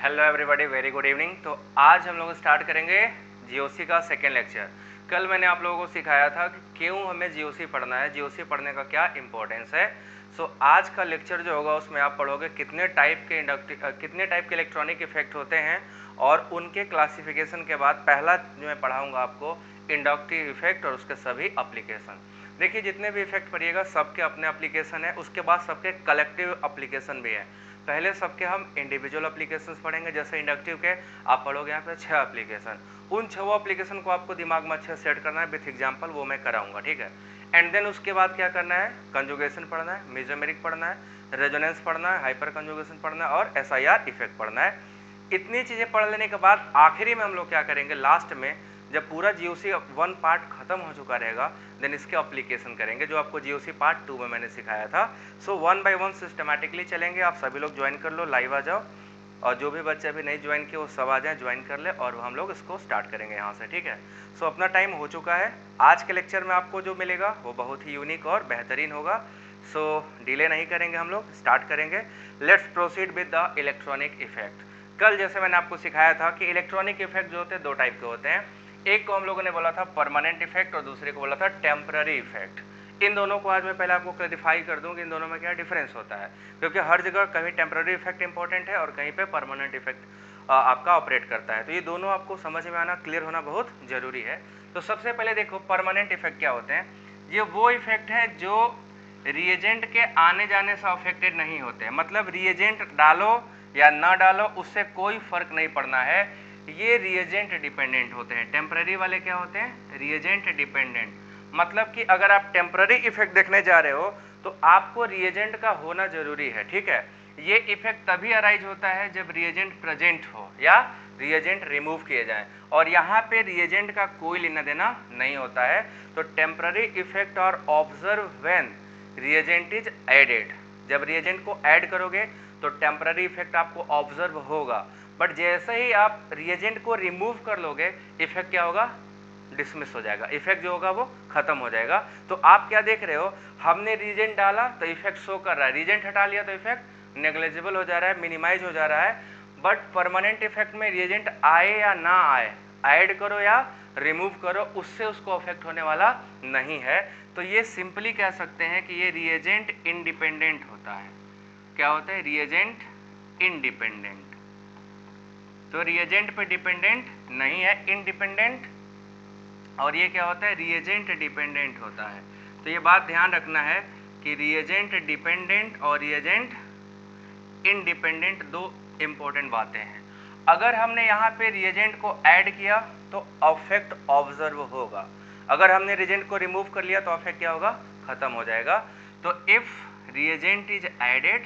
Hello everybody, very good evening. तो आज हम लोग स्टार्ट करेंगे जीओसी का सेकेंड लेक्चर। कल मैंने आप लोगों को सिखाया था कि क्यों हमें जीओसी पढ़ना है, जीओसी पढ़ने का क्या इंपॉर्टेंस है। आज का लेक्चर जो होगा उसमें आप पढ़ोगे कितने टाइप के इलेक्ट्रॉनिक इफेक्ट होते हैं और उनके क्लासिफिकेशन के बाद पहला जो मैं पढ़ाऊँगा आपको इंडक्टिव इफेक्ट और उसके सभी एप्लीकेशन। देखिए, जितने भी इफेक्ट पढ़िएगा सबके अपने एप्लीकेशन है, उसके बाद सबके कलेक्टिव एप्लीकेशन भी है। पहले सबके हम इंडिविजुअल एप्लीकेशंस पढ़ेंगे, जैसे इंडक्टिव के आप पढ़ोगे यहाँ पे 6 एप्लीकेशन। उन 6 एप्लीकेशन को आपको दिमाग में अच्छे सेट करना है विथ एग्जांपल, वो मैं कराऊंगा, ठीक है। एंड देन उसके बाद क्या करना है, कंजुगेशन पढ़ना है, मेसोमेरिक पढ़ना है, रेजोनेंस पढ़ना है, हाइपर कंजुगेशन पढ़ना है और एसआईआर इफेक्ट पढ़ना है। इतनी चीज़ें पढ़ लेने के बाद आखिरी में हम लोग क्या करेंगे, लास्ट में जब पूरा जीओसी 1 पार्ट खत्म हो चुका रहेगा देन इसके एप्लीकेशन करेंगे, जो आपको जीओसी पार्ट 2 में मैंने सिखाया था। 1 बाय 1 सिस्टमैटिकली चलेंगे। आप सभी लोग ज्वाइन कर लो, लाइव आ जाओ, और जो भी बच्चे अभी नहीं ज्वाइन किए वो सब आ जाए, ज्वाइन कर ले और हम लोग इसको स्टार्ट करेंगे यहाँ से, ठीक है। अपना टाइम हो चुका है। आज के लेक्चर में आपको जो मिलेगा वो बहुत ही यूनिक और बेहतरीन होगा। डिले नहीं करेंगे, हम लोग स्टार्ट करेंगे। Let's proceed with the electronic effect. कल जैसे मैंने आपको सिखाया था कि इलेक्ट्रॉनिक इफेक्ट जो होते हैं 2 टाइप के होते हैं। एक को हम लोगों ने बोला था परमानेंट इफेक्ट और दूसरे को बोला था टेम्पररी इफेक्ट। इन दोनों को आज मैं पहले आपको क्लैरिफाई कर दूं कि इन दोनों में क्या डिफरेंस होता है, क्योंकि हर जगह कहीं टेम्पररी इफेक्ट इंपॉर्टेंट है और कहीं पे परमानेंट इफेक्ट आपका ऑपरेट करता है। तो ये दोनों आपको समझ में आना, क्लियर होना बहुत जरूरी है। तो सबसे पहले देखो, परमानेंट इफेक्ट क्या होते हैं। ये वो इफेक्ट है जो रिएजेंट के आने जाने से अफेक्टेड नहीं होते, मतलब रिएजेंट डालो या ना डालो उससे कोई फर्क नहीं पड़ना है, ये रिएजेंट डिपेंडेंट होते हैं। टेम्पररी वाले क्या होते हैं, रिएजेंट डिपेंडेंट। मतलब कि अगर आप टेम्पररी इफेक्ट देखने जा रहे हो तो आपको रिएजेंट का होना जरूरी है, ठीक है। ये इफेक्ट तभी अराइज होता है जब रिएजेंट प्रेजेंट हो या रिएजेंट रिमूव किए जाएं, और यहाँ पे रिएजेंट का कोई लेना देना नहीं होता है। तो टेम्पररी इफेक्ट और observe when reagent is added. जब रिएजेंट को ऐड करोगे तो टेम्पररी इफेक्ट आपको ऑब्जर्व होगा, बट जैसे ही आप रिएजेंट को रिमूव कर लोगे इफेक्ट क्या होगा, डिसमिस हो जाएगा, इफेक्ट जो होगा वो खत्म हो जाएगा। तो आप क्या देख रहे हो, हमने रिएजेंट डाला तो इफेक्ट शो कर रहा है, रिएजेंट हटा लिया तो इफेक्ट नेग्लिजिबल हो जा रहा है, मिनिमाइज हो जा रहा है। बट परमानेंट इफेक्ट में रिएजेंट आए या ना आए, ऐड करो या रिमूव करो, उससे उसको अफेक्ट होने वाला नहीं है। तो ये सिंपली कह सकते हैं कि ये रिएजेंट इंडिपेंडेंट होता है। क्या होता है, रिएजेंट इंडिपेंडेंट। तो रिएजेंट पे डिपेंडेंट नहीं है, इंडिपेंडेंट। और ये क्या होता है, रिएजेंट डिपेंडेंट होता है। तो ये बात ध्यान रखना है कि रिएजेंट डिपेंडेंट और रिएजेंट इंडिपेंडेंट दो इंपॉर्टेंट बातें हैं। अगर हमने यहाँ पे रिएजेंट को ऐड किया तो अफेक्ट ऑब्जर्व होगा, अगर हमने रिएजेंट को रिमूव कर लिया तो अफेक्ट क्या होगा, खत्म हो जाएगा। तो if reagent is added,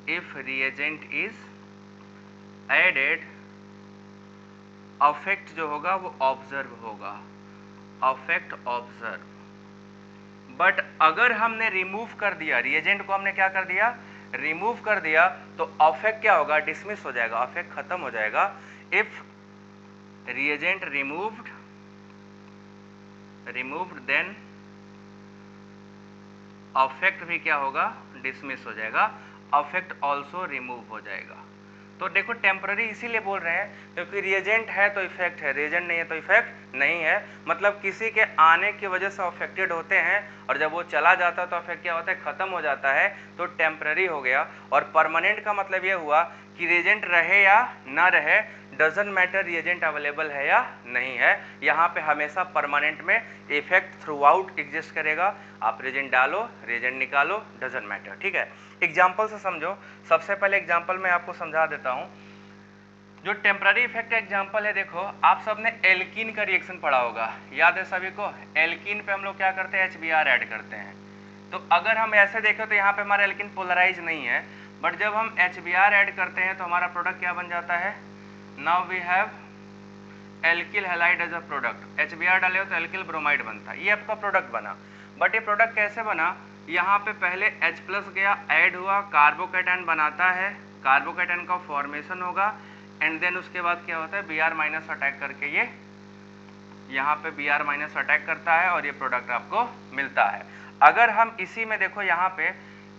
if reagent is added, affect जो होगा वो ऑब्जर्व होगा, अफेक्ट ऑब्जर्व। बट अगर हमने रिमूव कर दिया, रिएजेंट को हमने क्या कर दिया, रिमूव कर दिया, तो अफेक्ट क्या होगा, डिसमिस हो जाएगा, अफेक्ट खत्म हो जाएगा। If reagent removed then affect भी क्या होगा, डिसमिस हो जाएगा, अफेक्ट ऑल्सो रिमूव हो जाएगा। तो देखो, टेम्पररी इसीलिए बोल रहे हैं क्योंकि रिएजेंट है तो इफेक्ट है, रिएजेंट नहीं है तो इफेक्ट नहीं है। मतलब किसी के आने की वजह से अफेक्टेड होते हैं और जब वो चला जाता है तो अफेक्ट क्या होता है, खत्म हो जाता है, तो टेम्पररी हो गया। और परमानेंट का मतलब ये हुआ कि रिएजेंट रहे या ना रहे, डजंट मैटर रिएजेंट अवेलेबल है या नहीं है, यहाँ पे हमेशा परमानेंट में इफेक्ट थ्रू आउट एग्जिस्ट करेगा। आप रिएजेंट डालो, रिएजेंट निकालो, डजंट मैटर, ठीक है। एग्जाम्पल से समझो। सबसे पहले एग्जाम्पल मैं आपको समझा देता हूँ। जो टेम्पररी इफेक्ट एग्जाम्पल है, देखो आप सबने एल्कीन का रिएक्शन पढ़ा होगा, याद है सभी को। एल्कीन पे हम लोग क्या करते हैं, HBr ऐड करते हैं। तो अगर हम ऐसे देखें तो यहाँ पे हमारा एल्कीन पोलराइज नहीं है, बट जब हम HBr ऐड करते हैं तो हमारा प्रोडक्ट क्या बन जाता है, now we have alkyl halide as a product. HBr डाले हो तो एल्किल ब्रोमाइड बनता है, ये आपका प्रोडक्ट बना। बट ये प्रोडक्ट कैसे बना, यहाँ पे पहले H+ गया, ऐड हुआ, कार्बोकैटायन बनाता है, कार्बोकैटायन का फॉर्मेशन होगा, एंड देन उसके बाद क्या होता है, Br- अटैक करके ये यहाँ पे Br- अटैक करता है और ये प्रोडक्ट आपको मिलता है। अगर हम इसी में देखो यहाँ पे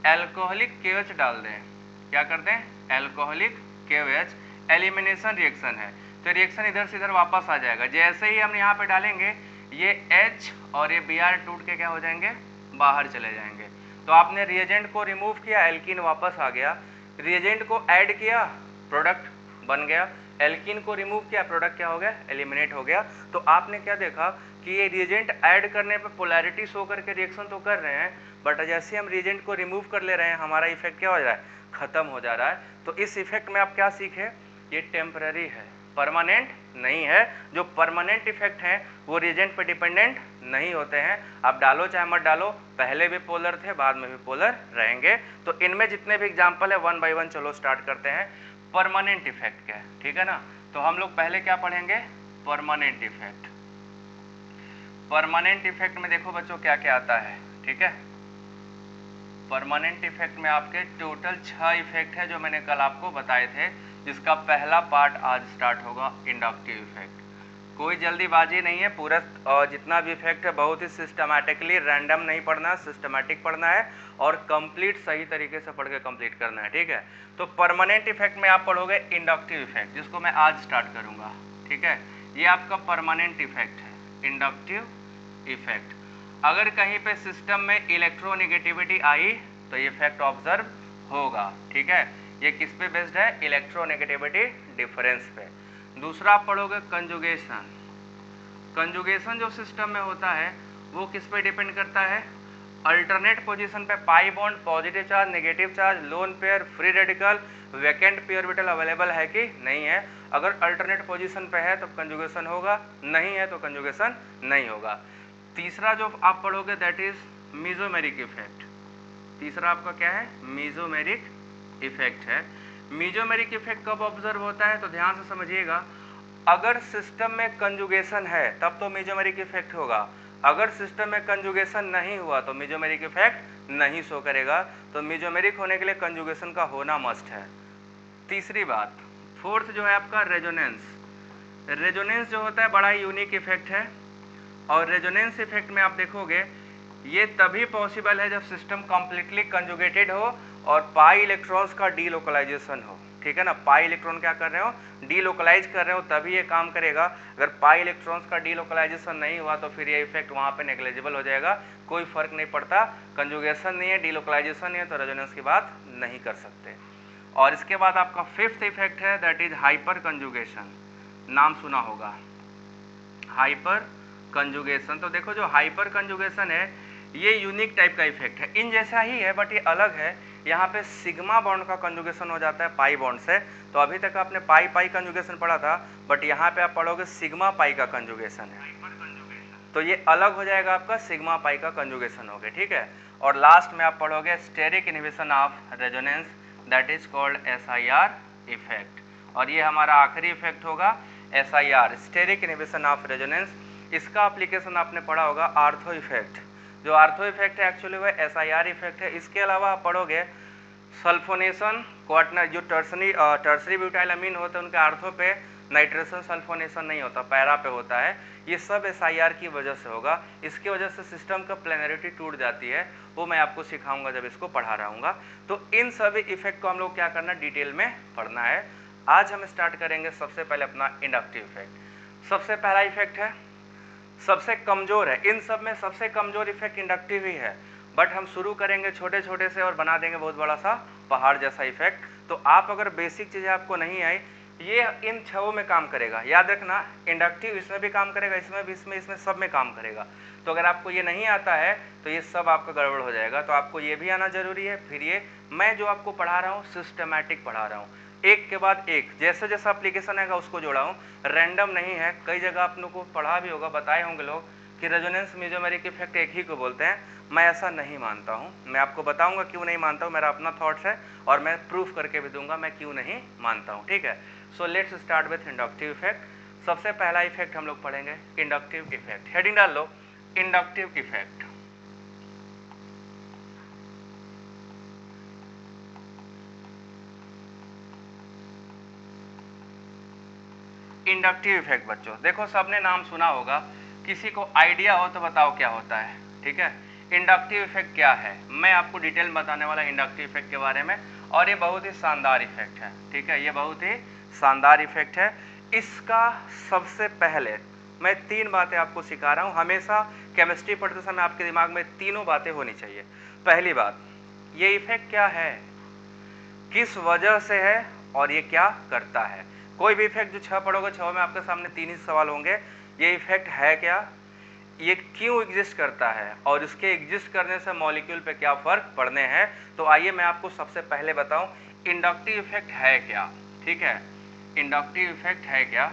एल्कोहलिक KH डाल दें, क्या कर दें, एल्कोहलिक KOH एलिमिनेशन रिएक्शन है, तो रिएक्शन इधर से इधर वापस आ जाएगा। जैसे ही हम यहाँ पे डालेंगे ये H और ये Br टूट के क्या हो जाएंगे, बाहर चले जाएंगे। तो आपने रिएजेंट को रिमूव किया, एल्कीन वापस आ गया, रिएजेंट को ऐड किया, प्रोडक्ट बन गया, एल्कीन को रिमूव किया, प्रोडक्ट क्या हो गया, एलिमिनेट हो गया। तो आपने क्या देखा कि ये रिएजेंट ऐड करने पे पोलैरिटी शो करके रिएक्शन तो कर रहे हैं, बट जैसे हम रिएजेंट को रिमूव कर ले रहे हैं हमारा इफेक्ट क्या हो रहा है, खत्म हो जा रहा है। तो इस इफेक्ट में आप क्या सीखे, ये टेम्पररी है, परमानेंट नहीं है। जो परमानेंट इफेक्ट हैं वो रिएजेंट पे डिपेंडेंट नहीं होते हैं। आप डालो चाहे मत डालो, पहले भी पोलर थे बाद में भी पोलर रहेंगे। तो इनमें जितने भी एग्जाम्पल है वन बाय वन चलो स्टार्ट करते हैं। परमानेंट इफेक्ट क्या है, ठीक है ना। तो हम लोग पहले क्या पढ़ेंगे, परमानेंट इफेक्ट। परमानेंट इफेक्ट में देखो बच्चों क्या क्या आता है, ठीक है। परमानेंट इफेक्ट में आपके टोटल 6 इफेक्ट है जो मैंने कल आपको बताए थे, जिसका पहला पार्ट आज स्टार्ट होगा, इंडक्टिव इफेक्ट। कोई जल्दीबाजी नहीं है, पूरा जितना भी इफेक्ट है बहुत ही सिस्टमैटिकली, रैंडम नहीं पढ़ना है, सिस्टमैटिक पढ़ना है और कंप्लीट सही तरीके से पढ़ के कंप्लीट करना है, ठीक है। तो परमानेंट इफेक्ट में आप पढ़ोगे इंडक्टिव इफेक्ट, जिसको मैं आज स्टार्ट करूंगा, ठीक है। ये आपका परमानेंट इफेक्ट है, इंडक्टिव इफेक्ट। अगर कहीं पे सिस्टम में इलेक्ट्रोनेगेटिविटी आई तो ये इफेक्ट ऑब्जर्व होगा, ठीक है। ये किस पे बेस्ड है, इलेक्ट्रोनेगेटिविटी डिफरेंस पे। दूसरा आप पढ़ोगे कंजुगेशन। कंजुगेशन जो सिस्टम में होता है वो किस पे डिपेंड करता है, अल्टरनेट पोजीशन पे pi bond, positive charge, negative charge, lone pair, free radical, vacant P orbital available है कि नहीं है। अगर अल्टरनेट पोजीशन पे है तो कंजुगेशन होगा, नहीं है तो कंजुगेशन नहीं होगा। तीसरा जो आप पढ़ोगे दैट इज मीजोमेरिक इफेक्ट। तीसरा आपका क्या है, मीजोमेरिक इफेक्ट है। मीजोमेरिक इफेक्ट कब ऑब्जर्व होता है, तो ध्यान से समझिएगा। अगर सिस्टम में कंजुगेशन है तब तो मीजोमेरिक इफेक्ट होगा, अगर सिस्टम में कंजुगेशन नहीं हुआ तो मीजोमेरिक इफेक्ट नहीं शो करेगा। तो मीजोमेरिक होने के लिए कंजुगेशन का होना मस्ट है। तीसरी बात, फोर्थ जो है आपका रेजोनेंस। रेजोनेंस जो होता है बड़ा ही यूनिक इफेक्ट है, और रेजोनेंस इफेक्ट में आप देखोगे ये तभी पॉसिबल है जब सिस्टम कंप्लीटली कंजुगेटेड हो और पाई इलेक्ट्रॉन्स का डीलोकलाइजेशन हो, ठीक है ना। पाई इलेक्ट्रॉन क्या कर रहे हो, डीलोकलाइज कर रहे हो, तभी ये काम करेगा। अगर पाई इलेक्ट्रॉन्स का डीलोकलाइजेशन नहीं हुआ तो फिर ये इफेक्ट वहाँ पे नेग्लिजिबल हो जाएगा, कोई फर्क नहीं पड़ता। कंजुगेशन नहीं है, डीलोकलाइजेशन नहीं है, तो रेजोनेंस की बात नहीं कर सकते। और इसके बाद आपका फिफ्थ इफेक्ट है दैट इज हाइपर कंजुगेशन। नाम सुना होगा, हाइपर कंजुगेशन। तो देखो जो हाइपर कंजुगेशन है ये यूनिक टाइप का इफेक्ट है, इन जैसा ही है बट ये अलग है। यहाँ पे सिग्मा बॉन्ड का कंजुगेशन हो जाता है पाई बॉन्ड से। तो अभी तक आपने पाई पाई कंजुगेशन पढ़ा था, बट यहाँ पे आप पढ़ोगे सिग्मा पाई का कंजुगेशन है, तो ये अलग हो जाएगा, आपका सिग्मा पाई का कंजुगेशन हो गया, ठीक है। और लास्ट में आप पढ़ोगे steric inhibition of resonance that is called SIR effect. और ये हमारा आखिरी इफेक्ट होगा SIR, steric inhibition of resonance. इसका एप्लीकेशन आपने पढ़ा होगा आर्थो इफेक्ट। जो आर्थो इफेक्ट है एक्चुअली वह SIR इफेक्ट है। इसके अलावा आप पढ़ोगे सल्फोनेशन, क्वाटनर जो टर्सरी ब्यूटाइल अमीन होते हैं उनके आर्थो पे नाइट्रेशन सल्फोनेशन नहीं होता, पैरा पे होता है। ये सब SIR की वजह से होगा। इसकी वजह से सिस्टम का प्लेनरिटी टूट जाती है, वो मैं आपको सिखाऊंगा जब इसको पढ़ा रहूँगा। तो इन सभी इफेक्ट को हम लोग क्या करना, डिटेल में पढ़ना है। आज हम स्टार्ट करेंगे सबसे पहले अपना इंडक्टिव इफेक्ट। सबसे पहला इफेक्ट है, सबसे कमजोर है, इन सब में सबसे कमजोर इफेक्ट इंडक्टिव ही है, बट हम शुरू करेंगे छोटे छोटे से और बना देंगे बहुत बड़ा सा पहाड़ जैसा इफेक्ट। तो आप अगर बेसिक चीज़ें आपको नहीं आई, ये इन 6 में काम करेगा, याद रखना। इंडक्टिव इसमें भी काम करेगा, इसमें भी, इसमें सब में काम करेगा। तो अगर आपको ये नहीं आता है तो ये सब आपका गड़बड़ हो जाएगा। तो आपको ये भी आना जरूरी है। फिर ये मैं जो आपको पढ़ा रहा हूँ सिस्टमैटिक पढ़ा रहा हूँ, एक के बाद एक जैसे जैसा एप्लीकेशन आएगा उसको जोड़ा हूँ, रैंडम नहीं है। कई जगह आप लोग को पढ़ा भी होगा, बताए होंगे लोग कि रेजोनेंस मीजोमेरिक इफेक्ट एक ही को बोलते हैं। मैं ऐसा नहीं मानता हूँ, मैं आपको बताऊंगा क्यों नहीं मानता हूँ, मेरा अपना थॉट्स है और मैं प्रूफ करके भी दूंगा मैं क्यों नहीं मानता हूँ, ठीक है। So let's start with inductive effect. सबसे पहला इफेक्ट हम लोग पढ़ेंगे इंडक्टिव इफेक्ट। हेडिंग डाल लो, इंडक्टिव इफेक्ट। इंडक्टिव इफेक्ट बच्चों देखो सबने नाम सुना होगा, किसी को आइडिया हो तो बताओ क्या होता है, ठीक है। इंडक्टिव इफेक्ट क्या है, मैं आपको डिटेल में बताने वाला इंडक्टिव इफेक्ट के बारे में। और ये बहुत ही शानदार इफेक्ट है, ठीक है, ये बहुत ही शानदार इफेक्ट है। इसका सबसे पहले मैं 3 बातें आपको सिखा रहा हूँ। हमेशा केमिस्ट्री पढ़ते समय आपके दिमाग में तीनों बातें होनी चाहिए। पहली बात, ये इफेक्ट क्या है, किस वजह से है और ये क्या करता है। कोई भी इफेक्ट जो 6 पढ़ोगे 6 में आपके सामने 3 ही सवाल होंगे। ये इफेक्ट है क्या, ये क्यों एग्जिस्ट करता है और इसके एग्जिस्ट करने से मॉलिक्यूल पे क्या फर्क पड़ने हैं। तो आइए मैं आपको सबसे पहले बताऊं इंडक्टिव इफेक्ट है क्या, ठीक है, इंडक्टिव इफेक्ट है क्या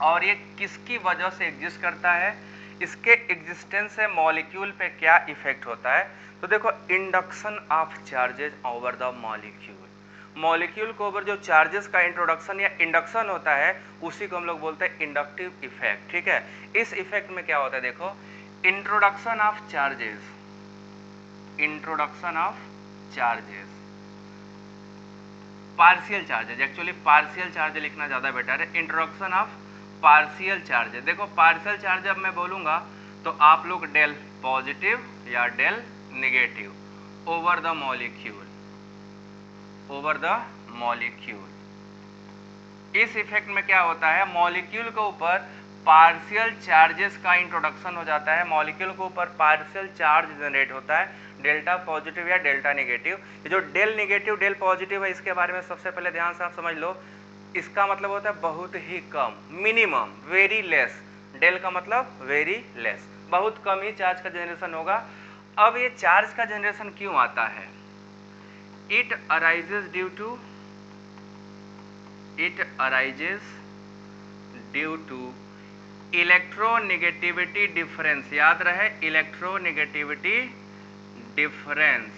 और ये किसकी वजह से एग्जिस्ट करता है, इसके एग्जिस्टेंस से मॉलिक्यूल पे क्या इफेक्ट होता है। तो देखो, induction of charges over the molecule, molecule के ऊपर जो चार्जेस का इंट्रोडक्शन या इंडक्शन होता है उसी को हम लोग बोलते हैं इंडक्टिव इफेक्ट, ठीक है। इस इफेक्ट में क्या होता है, देखो, introduction of charges, introduction of charges, partial charges, actually partial charge लिखना ज्यादा बेटर है, इंट्रोडक्शन ऑफ पार्शियल चार्जेस। देखो, पार्शियल चार्ज जब मैं बोलूंगा तो आप लोग डेल पॉजिटिव या del negative over the molecule, over the molecule. इस इफेक्ट में क्या होता है, मॉलिक्यूल के ऊपर पार्शियल चार्जेस का इंट्रोडक्शन हो जाता है, मॉलिक्यूल के ऊपर पार्शियल चार्ज जनरेट होता है, डेल्टा पॉजिटिव या डेल्टा नेगेटिव। ये जो डेल नेगेटिव डेल पॉजिटिव है इसके बारे में सबसे पहले ध्यान से आप समझ लो। इसका मतलब होता है बहुत ही कम, मिनिमम, वेरी लेस। डेल का मतलब वेरी लेस, बहुत कम ही चार्ज का जनरेशन होगा। अब ये चार्ज का जनरेशन क्यों आता है, it arises due to electronegativity difference, याद रहे electronegativity difference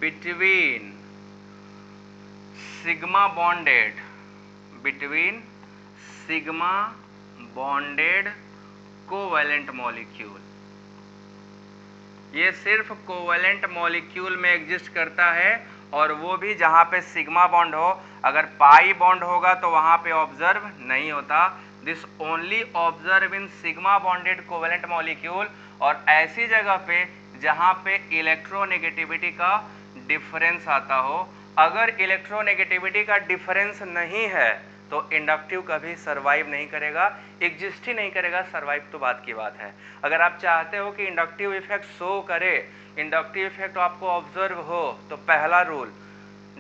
between sigma bonded covalent molecule. ये सिर्फ कोवैलेंट मॉलिक्यूल में एग्जिस्ट करता है और वो भी जहां पे सिग्मा बॉन्ड हो। अगर पाई बॉन्ड होगा तो वहां पे ऑब्जर्व नहीं होता। This only observe in sigma bonded covalent molecule, और ऐसी जगह पे जहां पे इलेक्ट्रोनेगेटिविटी का डिफरेंस आता हो। अगर इलेक्ट्रोनेगेटिविटी का डिफरेंस नहीं है तो इंडक्टिव कभी सरवाइव नहीं करेगा, एग्जिस्ट ही नहीं करेगा। सरवाइव तो बात की बात है। अगर आप चाहते हो कि इंडक्टिव इफेक्ट शो करे, इंडक्टिव इफेक्ट आपको ऑब्जर्व हो, तो पहला रूल,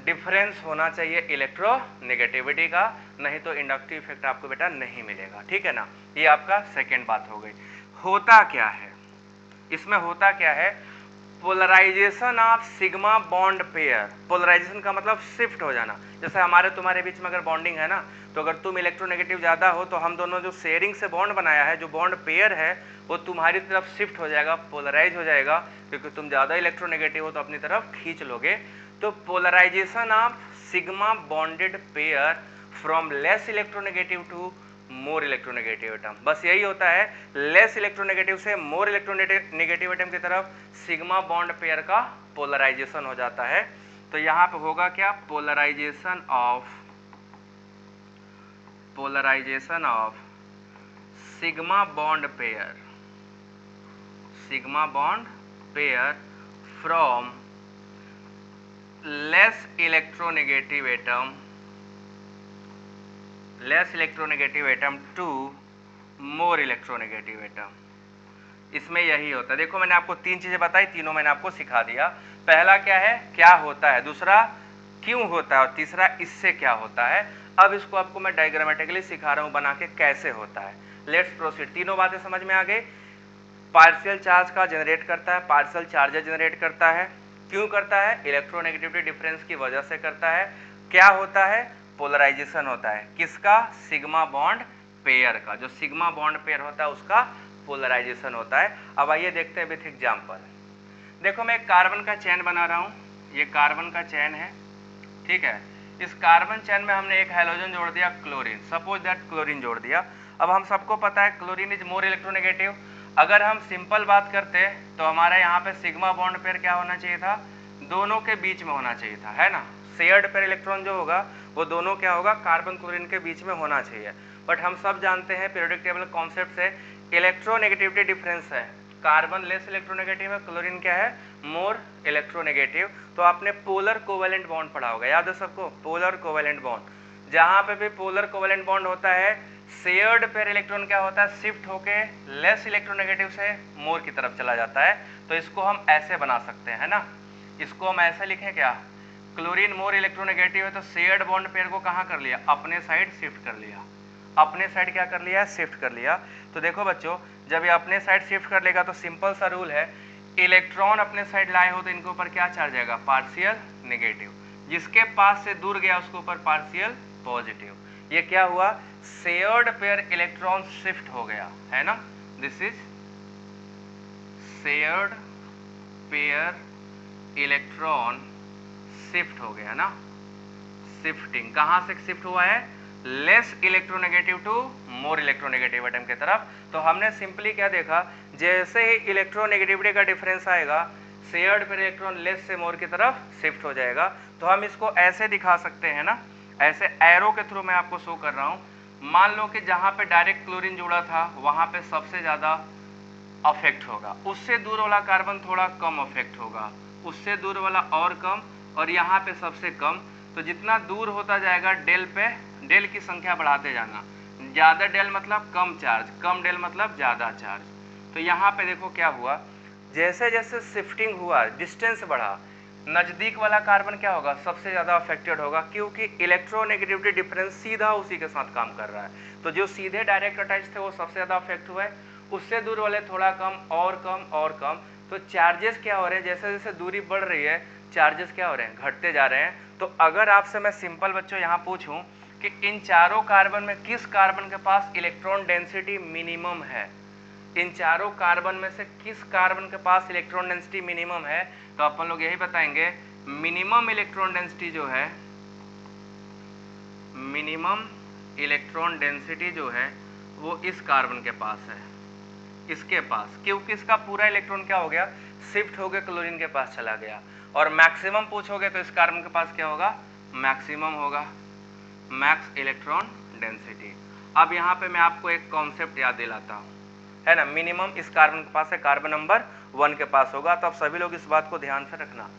डिफरेंस होना चाहिए इलेक्ट्रोनेगेटिविटी का, नहीं तो इंडक्टिव इफेक्ट आपको बेटा नहीं मिलेगा, ठीक है ना। ये आपका सेकेंड बात हो गई। होता क्या है इसमें, होता क्या है, polarisation of sigma bond pair. Polarisation का मतलब शिफ्ट हो जाना। जैसे हमारे तुम्हारे बीच में अगर बॉन्डिंग है ना, तो अगर तुम इलेक्ट्रोनेगेटिव ज्यादा हो तो हम दोनों जो शेयरिंग से बॉन्ड बनाया है, जो बॉन्ड पेयर है, वो तुम्हारी तरफ शिफ्ट हो जाएगा, पोलराइज हो जाएगा, क्योंकि तुम ज्यादा इलेक्ट्रोनेगेटिव हो तो अपनी तरफ खींच लोगे। तो polarisation of sigma bonded pair from less electronegative to more electronegative atom, बस यही होता है। लेस इलेक्ट्रोनेगेटिव से मोर इलेक्ट्रोनेगेटिव एटम की तरफ सिग्मा बॉन्ड पेयर का पोलराइजेशन हो जाता है। तो यहां पे होगा क्या, polarisation of sigma bond pair from less electronegative atom to more electronegative atom. इसमें यही होता है। देखो, मैंने आपको 3 चीजें बताई, तीनों मैंने आपको सिखा दिया। पहला क्या है, क्या होता है, दूसरा क्यों होता है, और तीसरा इससे क्या होता है। अब इसको आपको मैं डायग्रामेटिकली सिखा रहा हूं बना के कैसे होता है। Let's proceed. तीनों बातें समझ में आ गई। पार्शियल चार्ज का जनरेट करता है, पार्शियल चार्जेस जनरेट करता है। क्यों करता है, इलेक्ट्रोनेगेटिविटी डिफरेंस की वजह से करता है। क्या होता है, पोलराइजेशन होता है। किसका, सिग्मा बॉन्ड पेयर का। जो सिग्मा बॉन्ड पेयर होता है उसका पोलराइजेशन होता है। अब आइए देखते हैं विथ एग्जांपल। देखो, मैं एक कार्बन का चेन बना रहा हूं। ये कार्बन का चेन है, ठीक है। इस कार्बन चेन में हमने एक हाइड्रोजन जोड़ दिया, क्लोरीन, सपोज दैट क्लोरीन जोड़ दिया। अब हम सबको पता है क्लोरीन इज मोर इलेक्ट्रोनेगेटिव। अगर हम सिंपल बात करते तो हमारे यहाँ पे सिग्मा बॉन्ड पेयर क्या होना चाहिए था, दोनों के बीच में होना चाहिए था, है ना। शेयर्ड पेयर इलेक्ट्रॉन जो होगा वो दोनों क्या होगा, कार्बन क्लोरीन के बीच में होना चाहिए। बट हम सब जानते हैं पीरियोडिक टेबल कॉन्सेप्ट से, इलेक्ट्रोनेगेटिविटी डिफरेंस है, कार्बन लेस इलेक्ट्रोनेगेटिव है, क्लोरीन क्या है, मोर इलेक्ट्रोनेगेटिव। तो आपने पोलर कोवेलेंट बॉन्ड पढ़ा होगा, याद है सबको, पोलर कोवेलेंट बॉन्ड। जहां पे भी पोलर कोवेलेंट बॉन्ड होता है, शेयर्ड पेयर इलेक्ट्रॉन क्या होता है, शिफ्ट होके लेस इलेक्ट्रोनेगेटिव से मोर की तरफ चला जाता है। तो इसको हम ऐसे बना सकते हैं ना, इसको हम ऐसे लिखें क्या, क्लोरीन मोर इलेक्ट्रोनेगेटिव है तो शेयर्ड बॉन्ड पेयर को कहाँ कर लिया, अपने साइड शिफ्ट कर लिया, अपने साइड क्या कर लिया, शिफ्ट कर लिया। तो देखो बच्चों, जब ये अपने साइड शिफ्ट कर लेगा तो सिंपल सा रूल है, इलेक्ट्रॉन अपने साइड लाए हो तो इनके ऊपर क्या चार्ज आएगा, पार्शियल नेगेटिव, जिसके पास से दूर गया उसके ऊपर पार्शियल पॉजिटिव। ये क्या हुआ, शेयर्ड पेयर इलेक्ट्रॉन शिफ्ट हो गया है ना, this is shared pair electron shift हो गया ना, शिफ्टिंग कहां से शिफ्ट हुआ है, less electronegative to more electronegative atom की तरफ। तो हमने सिंपली क्या देखा, जैसे ही इलेक्ट्रोनेगेटिविटी का डिफरेंस आएगा, शेयर्ड पेयर इलेक्ट्रॉन लेस से मोर की तरफ शिफ्ट हो जाएगा। तो हम इसको ऐसे दिखा सकते हैं ना, ऐसे एरो के थ्रू मैं आपको शो कर रहा हूं। मान लो कि जहां पे डायरेक्ट क्लोरीन जुड़ा था वहां पे सबसे ज्यादा अफेक्ट होगा, उससे दूर वाला कार्बन थोड़ा कम अफेक्ट होगा, उससे दूर वाला और कम, और यहाँ पे सबसे कम। तो जितना दूर होता जाएगा डेल पे, डेल की संख्या बढ़ाते जाना, ज्यादा डेल मतलब कम चार्ज, कम डेल मतलब ज्यादा चार्ज। तो यहाँ पे देखो क्या हुआ, जैसे जैसे शिफ्टिंग हुआ, डिस्टेंस बढ़ा, नजदीक वाला कार्बन क्या होगा, सबसे ज्यादा अफेक्टेड होगा, क्योंकि इलेक्ट्रोनेगेटिविटी डिफरेंस सीधा उसी के साथ काम कर रहा है। तो जो सीधे डायरेक्ट अटैच थे वो सबसे ज्यादा अफेक्ट हुए, उससे दूर वाले थोड़ा कम और कम और कम। तो चार्जेस क्या हो रहे हैं, जैसे जैसे दूरी बढ़ रही है चार्जेस क्या हो रहे हैं, घटते जा रहे हैं। तो अगर आपसे मैं सिंपल बच्चों यहाँ पूछूं कि इन चारों कार्बन में किस कार्बन के पास इलेक्ट्रॉन डेंसिटी मिनिमम है, इन चारों कार्बन में से किस कार्बन के पास इलेक्ट्रॉन डेंसिटी मिनिमम है, तो अपन लोग यही बताएंगे मिनिमम इलेक्ट्रॉन डेंसिटी जो है, मिनिमम इलेक्ट्रॉन डेंसिटी जो है वो इस कार्बन के पास है, इसके पास, क्योंकि इसका पूरा इलेक्ट्रॉन क्या हो गया, शिफ्ट हो गया क्लोरीन के पास चला गया। और मैक्सिमम पूछोगे तो इस कार्बन के पास क्या होगा, मैक्सिमम होगा, मैक्स इलेक्ट्रॉन डेंसिटी। अब यहाँ पे मैं आपको एक कॉन्सेप्ट याद दिलाता हूँ, है ना, मिनिमम इस कार्बन के पास है, कार्बन नंबर 1 के पास होगा। तो अब सभी लोग इस बात को ध्यान से रखना।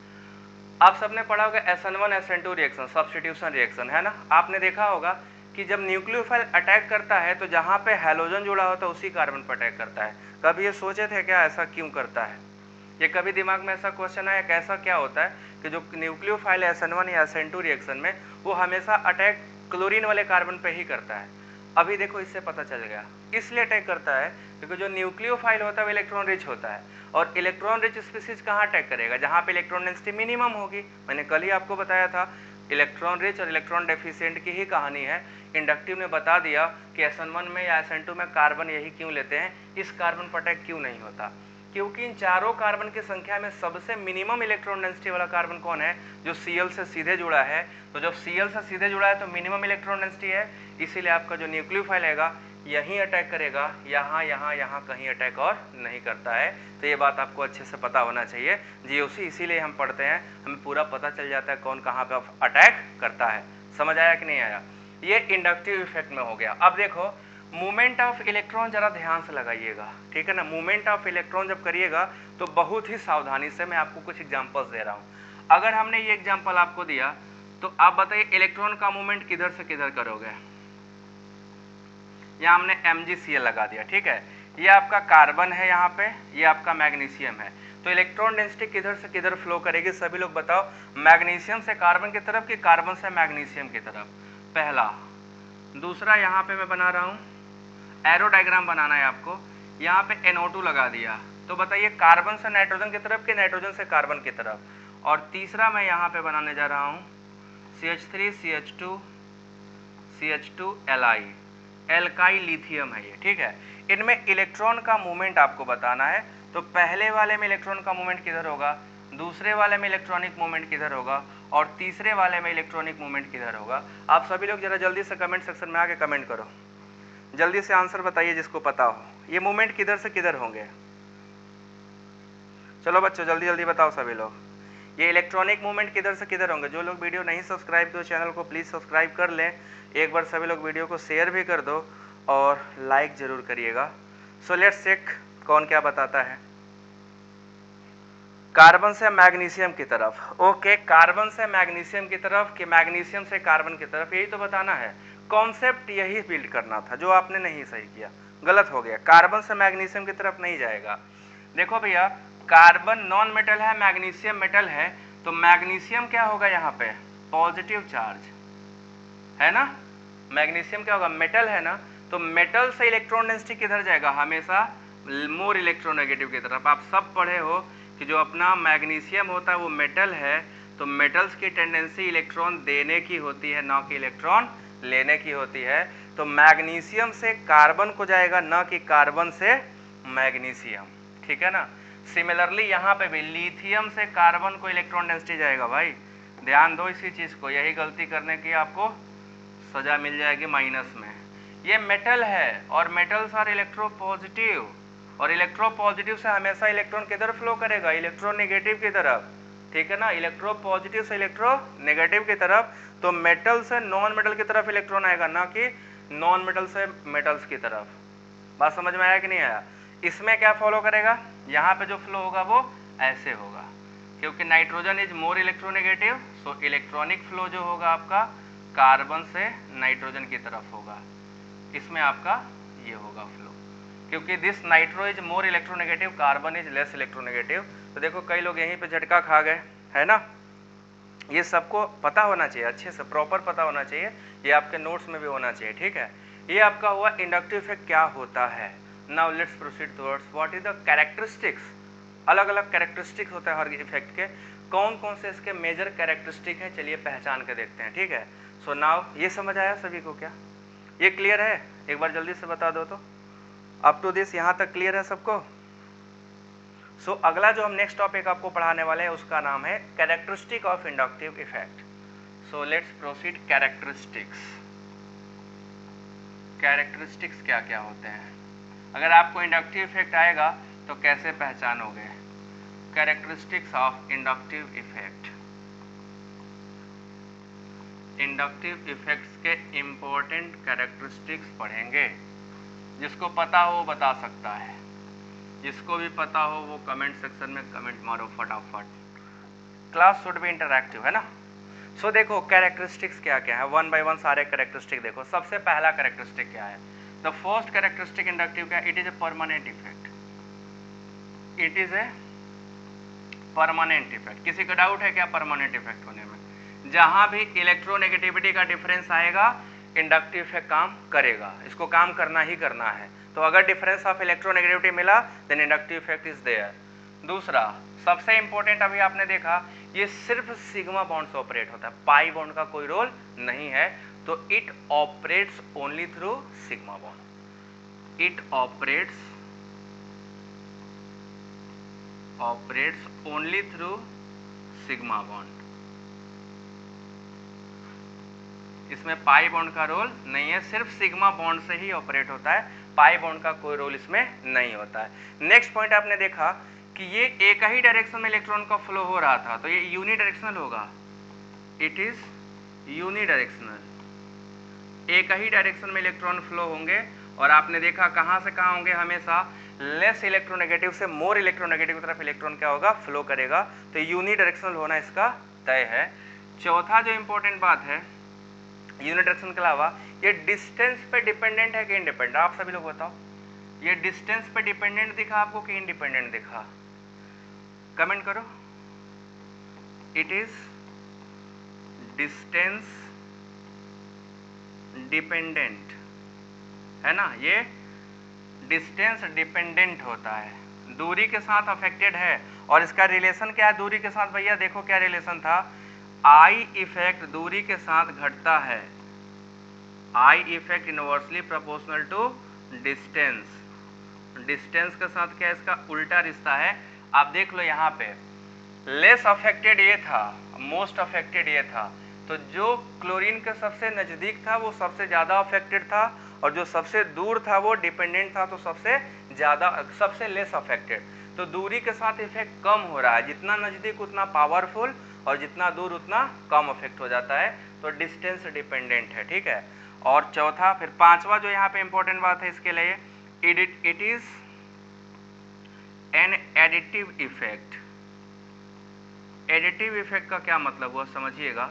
आप सबने पढ़ा होगा SN1 SN2 reaction, substitution reaction, है ना। आपने देखा होगा कि जब न्यूक्लियोफाइल अटैक करता है तो जहां पे हैलोजन जुड़ा होता है उसी कार्बन पर अटैक करता है। कभी ये सोचे थे क्या ऐसा क्यों करता है, ये कभी दिमाग में ऐसा क्वेश्चन आया कैसा क्या होता है कि जो न्यूक्लियोफाइल SN1 या SN2 रिएक्शन में वो हमेशा अटैक क्लोरीन वाले कार्बन पे ही करता है। अभी देखो इससे पता चल गया, इसलिए अटैक करता है क्योंकि जो न्यूक्लियोफाइल होता है वो इलेक्ट्रॉन रिच होता है, और इलेक्ट्रॉन रिच स्पीसीज कहाँ अटैक करेगा, जहाँ पे इलेक्ट्रॉन डेंसिटी मिनिमम होगी। मैंने कल ही आपको बताया था, इलेक्ट्रॉन रिच और इलेक्ट्रॉन डेफिशिएंट की ही कहानी है। इंडक्टिव ने बता दिया कि SN1 में या SN2 में कार्बन यही क्यों लेते हैं, इस कार्बन पर अटैक क्यों नहीं होता, क्योंकि इन चारों कार्बन की संख्या में सबसे मिनिमम इलेक्ट्रॉन डेंसिटी वाला कार्बन कौन है, जो Cl से सीधे जुड़ा है। तो जब Cl से सीधे जुड़ा है तो मिनिमम इलेक्ट्रॉन डेंसिटी है, इसीलिए आपका जो न्यूक्लियोफाइल आएगा यहीं अटैक करेगा, यहाँ यहाँ यहाँ कहीं अटैक और नहीं करता है। तो ये बात आपको अच्छे से पता होना चाहिए। GOC इसीलिए हम पढ़ते हैं, हमें पूरा पता चल जाता है कौन कहाँ पे अटैक करता है। समझ आया कि नहीं आया, ये इंडक्टिव इफेक्ट में हो गया। अब देखो मूवमेंट ऑफ इलेक्ट्रॉन जरा ध्यान से लगाइएगा, ठीक है ना। मूवमेंट ऑफ इलेक्ट्रॉन जब करिएगा तो बहुत ही सावधानी से, मैं आपको कुछ एग्जांपल्स दे रहा हूँ। अगर हमने ये एग्जांपल आपको दिया तो आप बताइए इलेक्ट्रॉन का मूवमेंट किधर से किधर करोगे। यहाँ हमने MgCl लगा दिया, ठीक है, ये आपका कार्बन है, यहाँ पे ये आपका मैग्नीशियम है। तो इलेक्ट्रॉन डेंसिटी किधर से किधर फ्लो करेगी, सभी लोग बताओ, मैग्नीशियम से कार्बन की तरफ कि कार्बन से मैग्नीशियम की तरफ, पहला। दूसरा यहाँ पे मैं बना रहा हूँ, एरो डायग्राम बनाना है आपको, यहाँ पे NO2 लगा दिया, तो बताइए कार्बन से नाइट्रोजन की तरफ कि नाइट्रोजन से कार्बन की तरफ। और तीसरा मैं यहाँ पे बनाने जा रहा हूँ CH3 CH2 CH2 Li, alkyl lithium है ये, ठीक है। इनमें इलेक्ट्रॉन का मूवमेंट आपको बताना है। तो पहले वाले में इलेक्ट्रॉन का मूवमेंट किधर होगा, दूसरे वाले में इलेक्ट्रॉनिक मूवमेंट किधर होगा, और तीसरे वाले में इलेक्ट्रॉनिक मूवमेंट किधर होगा। आप सभी लोग जरा जल्दी से कमेंट सेक्शन में आके कमेंट करो, जल्दी से आंसर बताइए जिसको पता हो, ये मूवमेंट किधर से किधर होंगे। चलो बच्चों जल्दी जल्दी बताओ सभी लोग, ये इलेक्ट्रॉनिक मूवमेंट किधर से किधर होंगे। जो लोग वीडियो नहीं सब्सक्राइब किए चैनल को प्लीज़ सब्सक्राइब कर लें, एक बार सभी लोग वीडियो को शेयर भी कर दो और लाइक ज़रूर करिएगा। सो लेट्स चेक कौन क्या बताता है। कार्बन से मैग्नीशियम की तरफ। ओके, कार्बन से मैग्नीशियम की तरफ कि मैग्नीशियम से कार्बन की तरफ, यही तो बताना है। कॉन्सेप्ट यही बिल्ड करना था, जो आपने नहीं सही किया, गलत हो गया। कार्बन से मैग्नीशियम की तरफ नहीं जाएगा। देखो भैया, कार्बन नॉन मेटल है, मैग्नीशियम मेटल है, तो मैग्नीशियम क्या होगा यहाँ पे, पॉजिटिव चार्ज है ना। मैग्नीशियम क्या होगा, मेटल है ना, तो मेटल से इलेक्ट्रॉन डेंसिटी किधर जाएगा, हमेशा मोर इलेक्ट्रोनेगेटिव की तरफ। आप सब पढ़े हो कि जो अपना मैग्नीशियम होता है वो मेटल है, तो मेटल्स की टेंडेंसी इलेक्ट्रॉन देने की होती है, ना कि इलेक्ट्रॉन लेने की होती है। तो मैग्नीशियम से कार्बन को जाएगा, ना कि कार्बन से मैग्नीशियम, ठीक है ना। सिमिलरली यहाँ पे भी लिथियम से कार्बन को इलेक्ट्रॉन डेंसिटी जाएगा। भाई ध्यान दो इसी चीज को, यही गलती करने की आपको सजा मिल जाएगी माइनस में। ये मेटल है और मेटल्स आर इलेक्ट्रोपॉजिटिव, और इलेक्ट्रोपॉजिटिव से हमेशा इलेक्ट्रॉन किधर फ्लो करेगा, इलेक्ट्रोनेगेटिव की तरफ, ठीक है ना। इलेक्ट्रोपॉजिटिव से इलेक्ट्रोनेगेटिव की तरफ, तो मेटल से नॉन मेटल की तरफ इलेक्ट्रॉन आएगा, ना कि नॉन मेटल से मेटल्स की तरफ। बात समझ में आया कि नहीं आया। इसमें क्या फॉलो करेगा, यहाँ पे जो फ्लो होगा वो ऐसे होगा, क्योंकि nitrogen is more electronegative, so electronic flow जो होगा आपका कार्बन से नाइट्रोजन की तरफ होगा। इसमें आपका ये होगा फ्लो, क्योंकि this nitro is more electronegative, carbon is less electronegative. तो देखो कई लोग यहीं पे झटका खा गए, है ना। ये सबको पता होना चाहिए, अच्छे से प्रॉपर पता होना चाहिए, ये आपके नोट्स में भी होना चाहिए, ठीक है। ये आपका हुआ इंडक्टिव इफेक्ट क्या होता है। Now let's proceed towards what is the characteristics. अलग अलग कैरेक्टरिस्टिक्स होता है हर इफेक्ट के, कौन कौन से इसके मेजर कैरेक्टरिस्टिक हैं, चलिए पहचान के देखते हैं, ठीक है। सो नाउ ये समझ आया सभी को, क्या ये क्लियर है, एक बार जल्दी से बता दो तो। अप टू दिस यहाँ तक क्लियर है सबको। सो अगला जो हम नेक्स्ट टॉपिक आपको पढ़ाने वाले हैं उसका नाम है characteristic of inductive effect. So let's proceed. Characteristics, characteristics क्या क्या होते हैं, अगर आपको इंडक्टिव इफेक्ट आएगा तो कैसे पहचानोगे। Characteristics of inductive effect, inductive effects के इंपॉर्टेंट कैरेक्टरिस्टिक्स पढ़ेंगे। जिसको पता हो वो बता सकता है, जिसको भी पता हो वो कमेंट सेक्शन में कमेंट मारो फटाफट। क्लास शुड बी इंटरैक्टिव, है ना। सो देखो कैरेक्टरिस्टिक्स क्या क्या है, वन बाय वन सारे कैरेक्टरिस्टिक देखो। सबसे पहला कैरेक्टरिस्टिक क्या है, द फर्स्ट कैरेक्टरिस्टिक इंडक्टिव क्या, it is a permanent effect, it is a permanent effect. किसी का डाउट है क्या परमानेंट इफेक्ट होने में। जहां भी इलेक्ट्रोनेगेटिविटी का डिफरेंस आएगा इंडक्टिव इफेक्ट काम करेगा, इसको काम करना ही करना है। तो अगर डिफरेंस ऑफ इलेक्ट्रोनेगेटिविटी मिला then inductive effect is there. दूसरा सबसे इंपॉर्टेंट, अभी आपने देखा ये सिर्फ सिग्मा बॉन्ड से ऑपरेट होता है, पाई बॉन्ड का कोई रोल नहीं है, तो it operates only through sigma bond, it operates only through sigma bond. इसमें पाई बॉन्ड का रोल नहीं है, सिर्फ सिग्मा बॉन्ड से ही ऑपरेट होता है, पाई बॉन्ड का कोई रोल इसमें नहीं होता है। नेक्स्ट पॉइंट आपने देखा कि ये एक ही डायरेक्शन में इलेक्ट्रॉन का फ्लो हो रहा था, तो ये यूनिडायरेक्शनल होगा, इट इज यूनिडायरेक्शनल, एक ही डायरेक्शन में इलेक्ट्रॉन फ्लो होंगे। और आपने देखा कहां से कहां होंगे, हमेशा लेस इलेक्ट्रोनेगेटिव से मोर इलेक्ट्रोनेगेटिव की तरफ इलेक्ट्रॉन क्या होगा, फ्लो करेगा, तो यूनिडायरेक्शनल होना इसका तय है। चौथा जो इंपॉर्टेंट बात है यूनिडायरेक्शन के अलावा, ये डिस्टेंस पे डिपेंडेंट है कि इंडिपेंडेंट, आप सभी लोग बताओ। ये डिस्टेंस पे डिपेंडेंट दिखा आपको कि इंडिपेंडेंट दिखा, कमेंट करो। इट इज डिस्टेंस डिपेंडेंट, है ना, ये डिस्टेंस डिपेंडेंट होता है, दूरी के साथ अफेक्टेड है। और इसका रिलेशन क्या है दूरी के साथ, भैया देखो क्या रिलेशन था, आई इफेक्ट दूरी के साथ घटता है, I effect inversely proportional to distance, distance के साथ क्या इसका उल्टा रिश्ता है। आप देख लो यहाँ पे लेस अफेक्टेड ये था, मोस्ट अफेक्टेड ये था, तो जो क्लोरीन के सबसे नजदीक था वो सबसे ज्यादा अफेक्टेड था, और जो सबसे दूर था वो डिपेंडेंट था, तो सबसे ज्यादा सबसे लेस अफेक्टेड। तो दूरी के साथ इफेक्ट कम हो रहा है, जितना नजदीक उतना पावरफुल और जितना दूर उतना कम अफेक्ट हो जाता है, तो डिस्टेंस डिपेंडेंट है, ठीक है। और चौथा फिर पांचवा जो यहाँ पे इंपॉर्टेंट बात है इसके लिए, it is an additive effect, additive effect का क्या मतलब हुआ समझिएगा।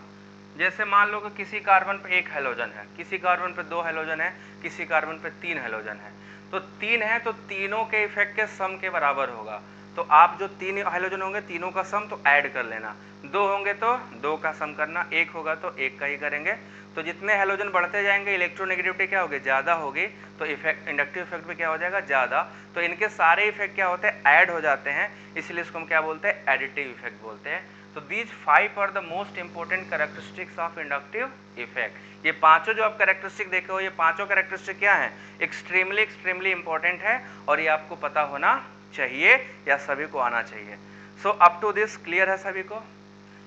जैसे मान लो कि किसी कार्बन पे एक हेलोजन है, किसी कार्बन पे 2 हेलोजन है, किसी कार्बन पे 3 हेलोजन है, तो 3 है तो तीनों के इफेक्ट के सम के बराबर होगा। तो आप जो 3 हेलोजन होंगे तीनों का सम तो ऐड कर लेना, 2 होंगे तो 2 का सम करना, 1 होगा तो 1 का ही करेंगे। तो जितने हेलोजन बढ़ते जाएंगे इलेक्ट्रोनेगेटिविटी क्या होगी, ज़्यादा होगी, तो इफेक्ट इंडक्टिव इफेक्ट भी क्या हो जाएगा, ज़्यादा। तो इनके सारे इफेक्ट क्या होते हैं, ऐड हो जाते हैं, इसलिए इसको हम क्या बोलते हैं, एडिटिव इफेक्ट बोलते हैं। तो these 5 are the most important characteristics of inductive effect. ये पांचों जो आप कैरेक्टरिस्टिक देखे हो, ये पांचों कैरेक्टरिस्टिक क्या हैं, एक्सट्रीमली इंपॉर्टेंट है और ये आपको पता होना चाहिए या सभी को आना चाहिए। So up to this clear है सभी को?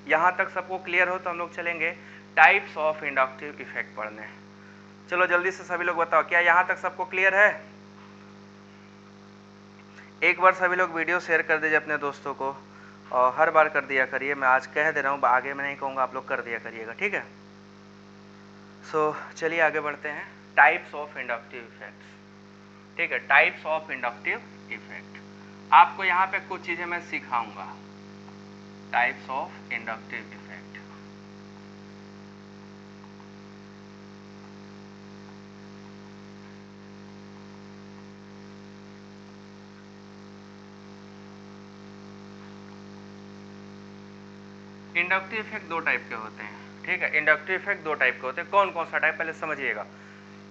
यहां तक सबको क्लियर हो तो हम लोग चलेंगे टाइप्स ऑफ इंडक्टिव इफेक्ट पढ़ने। चलो जल्दी से सभी लोग बताओ, क्या यहां तक सबको क्लियर है? एक बार सभी लोग वीडियो शेयर कर दीजिए अपने दोस्तों को, और हर बार कर दिया करिए, मैं आज कह दे रहा हूँ, आगे मैं नहीं कहूँगा, आप लोग कर दिया करिएगा, ठीक है। सो चलिए आगे बढ़ते हैं, टाइप्स ऑफ इंडक्टिव इफेक्ट्स। ठीक है, टाइप्स ऑफ इंडक्टिव इफेक्ट आपको यहाँ पे कुछ चीज़ें मैं सिखाऊंगा। Types of inductive effect, inductive effect दो टाइप के होते हैं। ठीक है, इंडक्टिव इफेक्ट दो टाइप के होते हैं। कौन कौन सा टाइप पहले समझिएगा।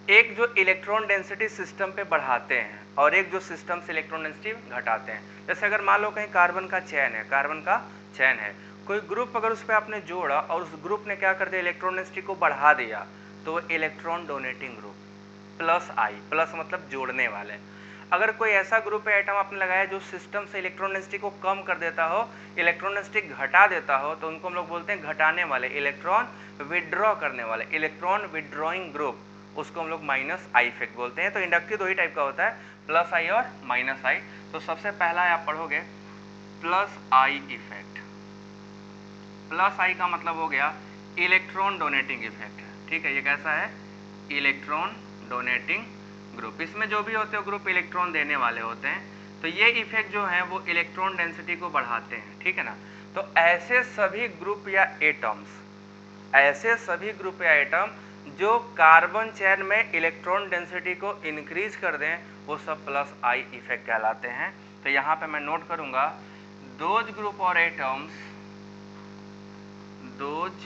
एक जो इलेक्ट्रॉन डेंसिटी सिस्टम पे बढ़ाते हैं और एक जो सिस्टम से इलेक्ट्रॉन डेंसिटी घटाते हैं। जैसे अगर मान लो कहीं कार्बन का चैन है, कार्बन का चैन है, कोई ग्रुप अगर उस पर आपने जोड़ा और उस ग्रुप ने क्या कर दिया, इलेक्ट्रॉन डेंसिटी को बढ़ा दिया, तो वो इलेक्ट्रॉन डोनेटिंग ग्रुप, प्लस आई, प्लस मतलब जोड़ने वाले। अगर कोई ऐसा ग्रुप या आइटम आपने लगाया जो सिस्टम से इलेक्ट्रॉन डेंसिटी को कम कर देता हो, इलेक्ट्रॉन डेंसिटी घटा देता हो, तो उनको हम लोग बोलते हैं घटाने वाले, इलेक्ट्रॉन विड्रॉ करने वाले, इलेक्ट्रॉन विड्रॉइंग ग्रुप, उसको हम लोग माइनस आई इफेक्ट बोलते हैं। तो इंडक्टिव दो ही टाइप का होता है, प्लस आई और माइनस आई। तो सबसे पहला आप पढ़ोगे प्लस आई इफेक्ट। प्लस आई का मतलब हो गया इलेक्ट्रॉन डोनेटिंग इफेक्ट। ठीक है, ये कैसा है, इलेक्ट्रॉन डोनेटिंग ग्रुप। इसमें जो भी होते हैं ग्रुप इलेक्ट्रॉन देने वाले होते हैं। तो ये इफेक्ट जो है वो इलेक्ट्रॉन डेंसिटी को बढ़ाते हैं। ठीक है ना। तो ऐसे सभी ग्रुप या एटम्स, ऐसे सभी ग्रुप या एटम जो कार्बन चेन में इलेक्ट्रॉन डेंसिटी को इंक्रीज कर दें, वो सब प्लस आई इफेक्ट कहलाते हैं। तो यहाँ पे मैं नोट करूंगा, दोज ग्रुप और एटम्स, दोज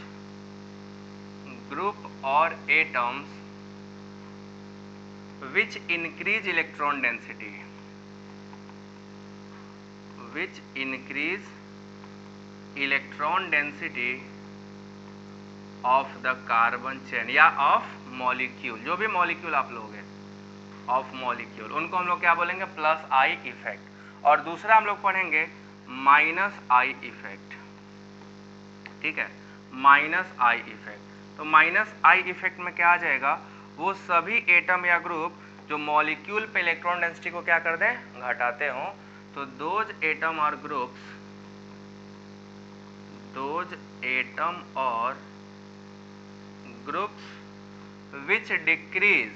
ग्रुप और atoms which increase electron density, which increase electron density of the carbon chain या of molecule, जो भी molecule आप लोगे, of molecule, उनको हम लोग क्या बोलेंगे, प्लस आई इफेक्ट। और दूसरा हम लोग पढ़ेंगे माइनस आई इफेक्ट। ठीक है, माइनस आई इफेक्ट। तो माइनस आई इफेक्ट में क्या आ जाएगा, वो सभी एटम या ग्रुप जो मॉलिक्यूल पे इलेक्ट्रॉन डेंसिटी को क्या कर दें, घटाते हो। तो दोज एटम और ग्रुप्स, दोज एटम और ग्रुप्स विच डिक्रीज,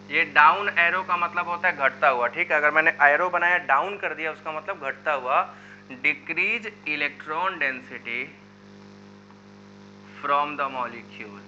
ये डाउन एरो का मतलब होता है घटता हुआ। ठीक है, अगर मैंने एरो बनाया डाउन कर दिया, उसका मतलब घटता हुआ। Decrease electron density from the molecule,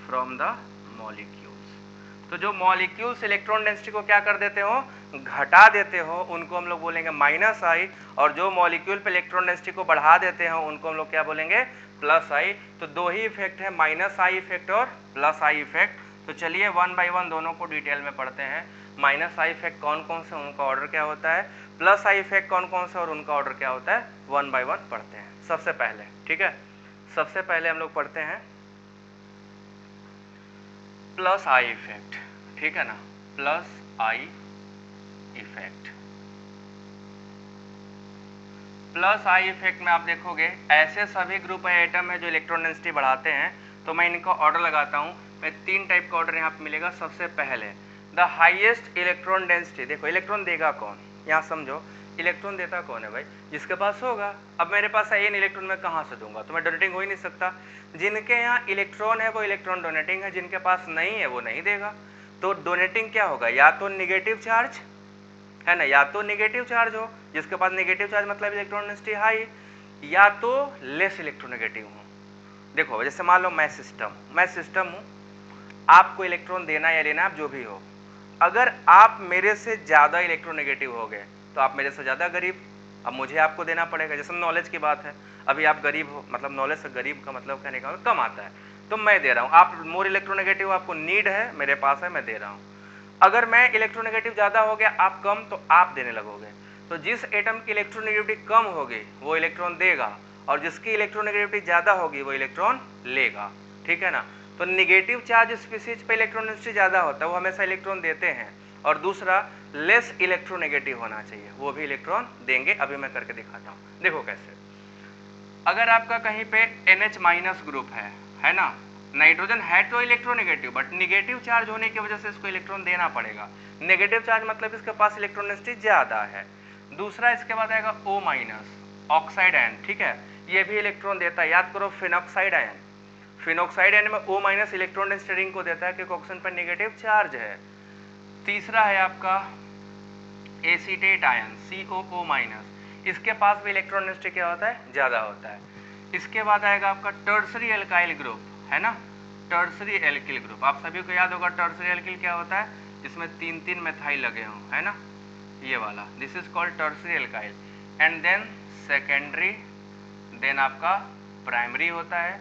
from the molecules. तो जो मॉलिक्यूल्स इलेक्ट्रॉन डेंसिटी को क्या कर देते हो, घटा देते हो, उनको हम लोग बोलेंगे माइनस आई। और जो मॉलिक्यूल पे इलेक्ट्रॉन डेंसिटी को बढ़ा देते हो, उनको हम लोग क्या बोलेंगे, प्लस आई। तो दो ही इफेक्ट है, माइनस आई इफेक्ट और प्लस आई इफेक्ट। तो चलिए वन बाय वन दोनों को डिटेल में पढ़ते हैं। माइनस आई इफेक्ट कौन कौन से, उनका ऑर्डर क्या होता है, प्लस आई इफेक्ट कौन कौन से और उनका ऑर्डर क्या होता है, वन बाय वन पढ़ते हैं। सबसे पहले, ठीक है, सबसे पहले हम लोग पढ़ते हैं प्लस आई इफेक्ट। ठीक है ना, plus I effect. Plus I effect में आप देखोगे ऐसे सभी ग्रुप या एटम है जो इलेक्ट्रॉन डेंसिटी बढ़ाते हैं। तो मैं इनका ऑर्डर लगाता हूं, मैं तीन टाइप का ऑर्डर यहाँ पे मिलेगा। सबसे पहले द हाईएस्ट इलेक्ट्रॉन डेंसिटी। देखो इलेक्ट्रॉन देगा कौन, यहाँ समझो, इलेक्ट्रॉन देता कौन है भाई, जिसके पास होगा। अब मेरे पास है इलेक्ट्रॉन, मैं कहाँ से दूंगा, तो मैं डोनेटिंग हो ही नहीं सकता। जिनके यहाँ इलेक्ट्रॉन है वो इलेक्ट्रॉन डोनेटिंग है, जिनके पास नहीं है वो नहीं देगा। तो डोनेटिंग क्या होगा, या तो निगेटिव चार्ज है ना, या तो नेगेटिव चार्ज हो, जिसके पास नेगेटिव चार्ज मतलब इलेक्ट्रॉन डेंसिटी हाई, या तो लेस इलेक्ट्रोनेगेटिव हो। देखो जैसे मान लो मैं सिस्टम हूँ, आपको इलेक्ट्रॉन देना या लेना आप जो भी हो, अगर आप मेरे से ज़्यादा इलेक्ट्रोनेगेटिव हो गए तो आप मेरे से ज़्यादा गरीब, अब मुझे आपको देना पड़ेगा। जैसे नॉलेज की बात है, अभी आप गरीब हो, मतलब नॉलेज से गरीब का मतलब कहने का कम आता है, तो मैं दे रहा हूँ, आप मोर इलेक्ट्रोनेगेटिव, आपको नीड है, मेरे पास है, मैं दे रहा हूँ। अगर मैं इलेक्ट्रोनेगेटिव ज़्यादा हो गया, आप कम, तो आप देने लगोगे। तो जिस एटम की इलेक्ट्रोनेगेटिविटी कम होगी वो इलेक्ट्रॉन देगा, और जिसकी इलेक्ट्रोनेगेटिविटी ज़्यादा होगी वो इलेक्ट्रॉन लेगा, ठीक है ना। तो निगेटिव चार्ज स्पीसीज पे इलेक्ट्रॉन डेंसिटी ज़्यादा होता है, वो हमेशा इलेक्ट्रॉन देते हैं। और दूसरा, लेस इलेक्ट्रोनेगेटिव होना चाहिए, वो भी इलेक्ट्रॉन देंगे। अभी मैं करके दिखाता हूँ, देखो कैसे। अगर आपका कहीं पे NH- ग्रुप है ना, नाइट्रोजन है तो इलेक्ट्रोनेगेटिव, बट निगेटिव चार्ज होने की वजह से इसको इलेक्ट्रॉन देना पड़ेगा। नेगेटिव चार्ज मतलब इसके पास इलेक्ट्रॉन डेंसिटी ज्यादा है। दूसरा, इसके बाद आएगा O-, ऑक्साइड आयन, ठीक है, ये भी इलेक्ट्रॉन देता है। याद करो, फिनॉक्साइड आयन, फिनॉक्साइड आयन में O- इलेक्ट्रॉन डेंसिटी रिंग को देता है क्योंकि ऑक्सीजन पर नेगेटिव चार्ज है। तीसरा है आपका एसीटेट आयन, COO-, इसके पास भी इलेक्ट्रॉन डेंसिटी क्या होता है, ज्यादा होता है। इसके बाद आएगा आपका टर्सरी एल्काइल ग्रुप, है ना, टर्सरी एल्किल ग्रुप। आप सभी को याद होगा टर्सरी एल्किल क्या होता है, जिसमें 3 मेथाइल लगे हों, है ना, ये वाला, this is called tertiary alkyl. And then secondary, then आपका प्राइमरी होता है।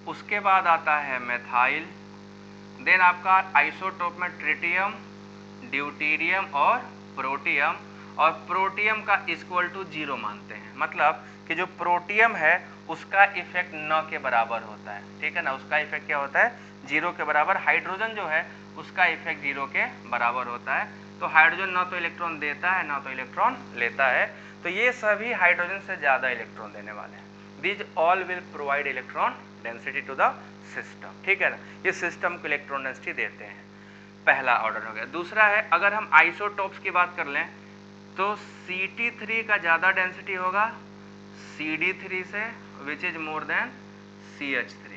उसके बाद आता है मेथाइल, देन आपका आइसोटोप में ट्रिटियम, ड्यूटीरियम और प्रोटियम, और प्रोटियम का इक्वल टू 0 मानते हैं, मतलब कि जो प्रोटियम है उसका इफेक्ट न के बराबर होता है, ठीक है ना, उसका इफेक्ट क्या होता है, 0 के बराबर। हाइड्रोजन जो है उसका इफेक्ट 0 के बराबर होता है। तो हाइड्रोजन ना तो इलेक्ट्रॉन देता है ना तो इलेक्ट्रॉन लेता है, तो ये सभी हाइड्रोजन से ज़्यादा इलेक्ट्रॉन देने वाले हैं। These all will provide electron density to the system, ठीक है ना, ये सिस्टम को इलेक्ट्रॉन डेंसिटी देते हैं। पहला ऑर्डर हो गया। दूसरा है, अगर हम आइसोटोप्स की बात कर लें तो Ct3 का ज़्यादा डेंसिटी होगा CD3 से, which is more than CH3,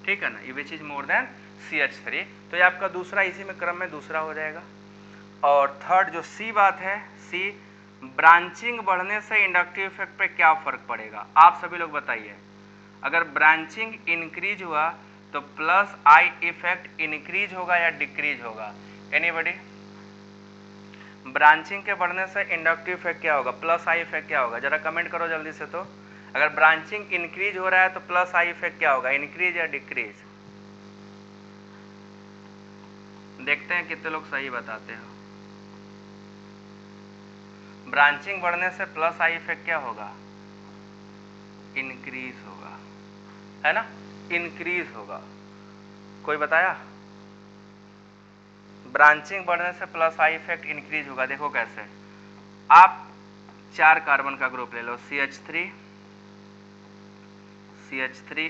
ठीक है ना, which is more than CH3। तो ये आपका दूसरा, इसी में क्रम में दूसरा हो जाएगा। और थर्ड जो C बात है, C, ब्रांचिंग बढ़ने से इंडक्टिव इफेक्ट पे क्या फर्क पड़ेगा, आप सभी लोग बताइए। अगर ब्रांचिंग इंक्रीज हुआ तो प्लस आई इफेक्ट इंक्रीज होगा या डिक्रीज होगा, एनीबॉडी। ब्रांचिंग के बढ़ने से इंडक्टिव इफेक्ट क्या होगा, प्लस आई इफेक्ट क्या होगा, जरा कमेंट करो जल्दी से। तो अगर ब्रांचिंग इंक्रीज हो रहा है तो प्लस आई इफेक्ट क्या होगा, इंक्रीज या डिक्रीज। देखते हैं कितने लोग सही बताते हो। ब्रांचिंग बढ़ने से प्लस आई इफेक्ट क्या होगा, इंक्रीज होगा, है ना, इंक्रीज होगा। कोई बताया, ब्रांचिंग बढ़ने से प्लस आई इफेक्ट इंक्रीज होगा। देखो कैसे, आप 4 कार्बन का ग्रुप ले लो, CH3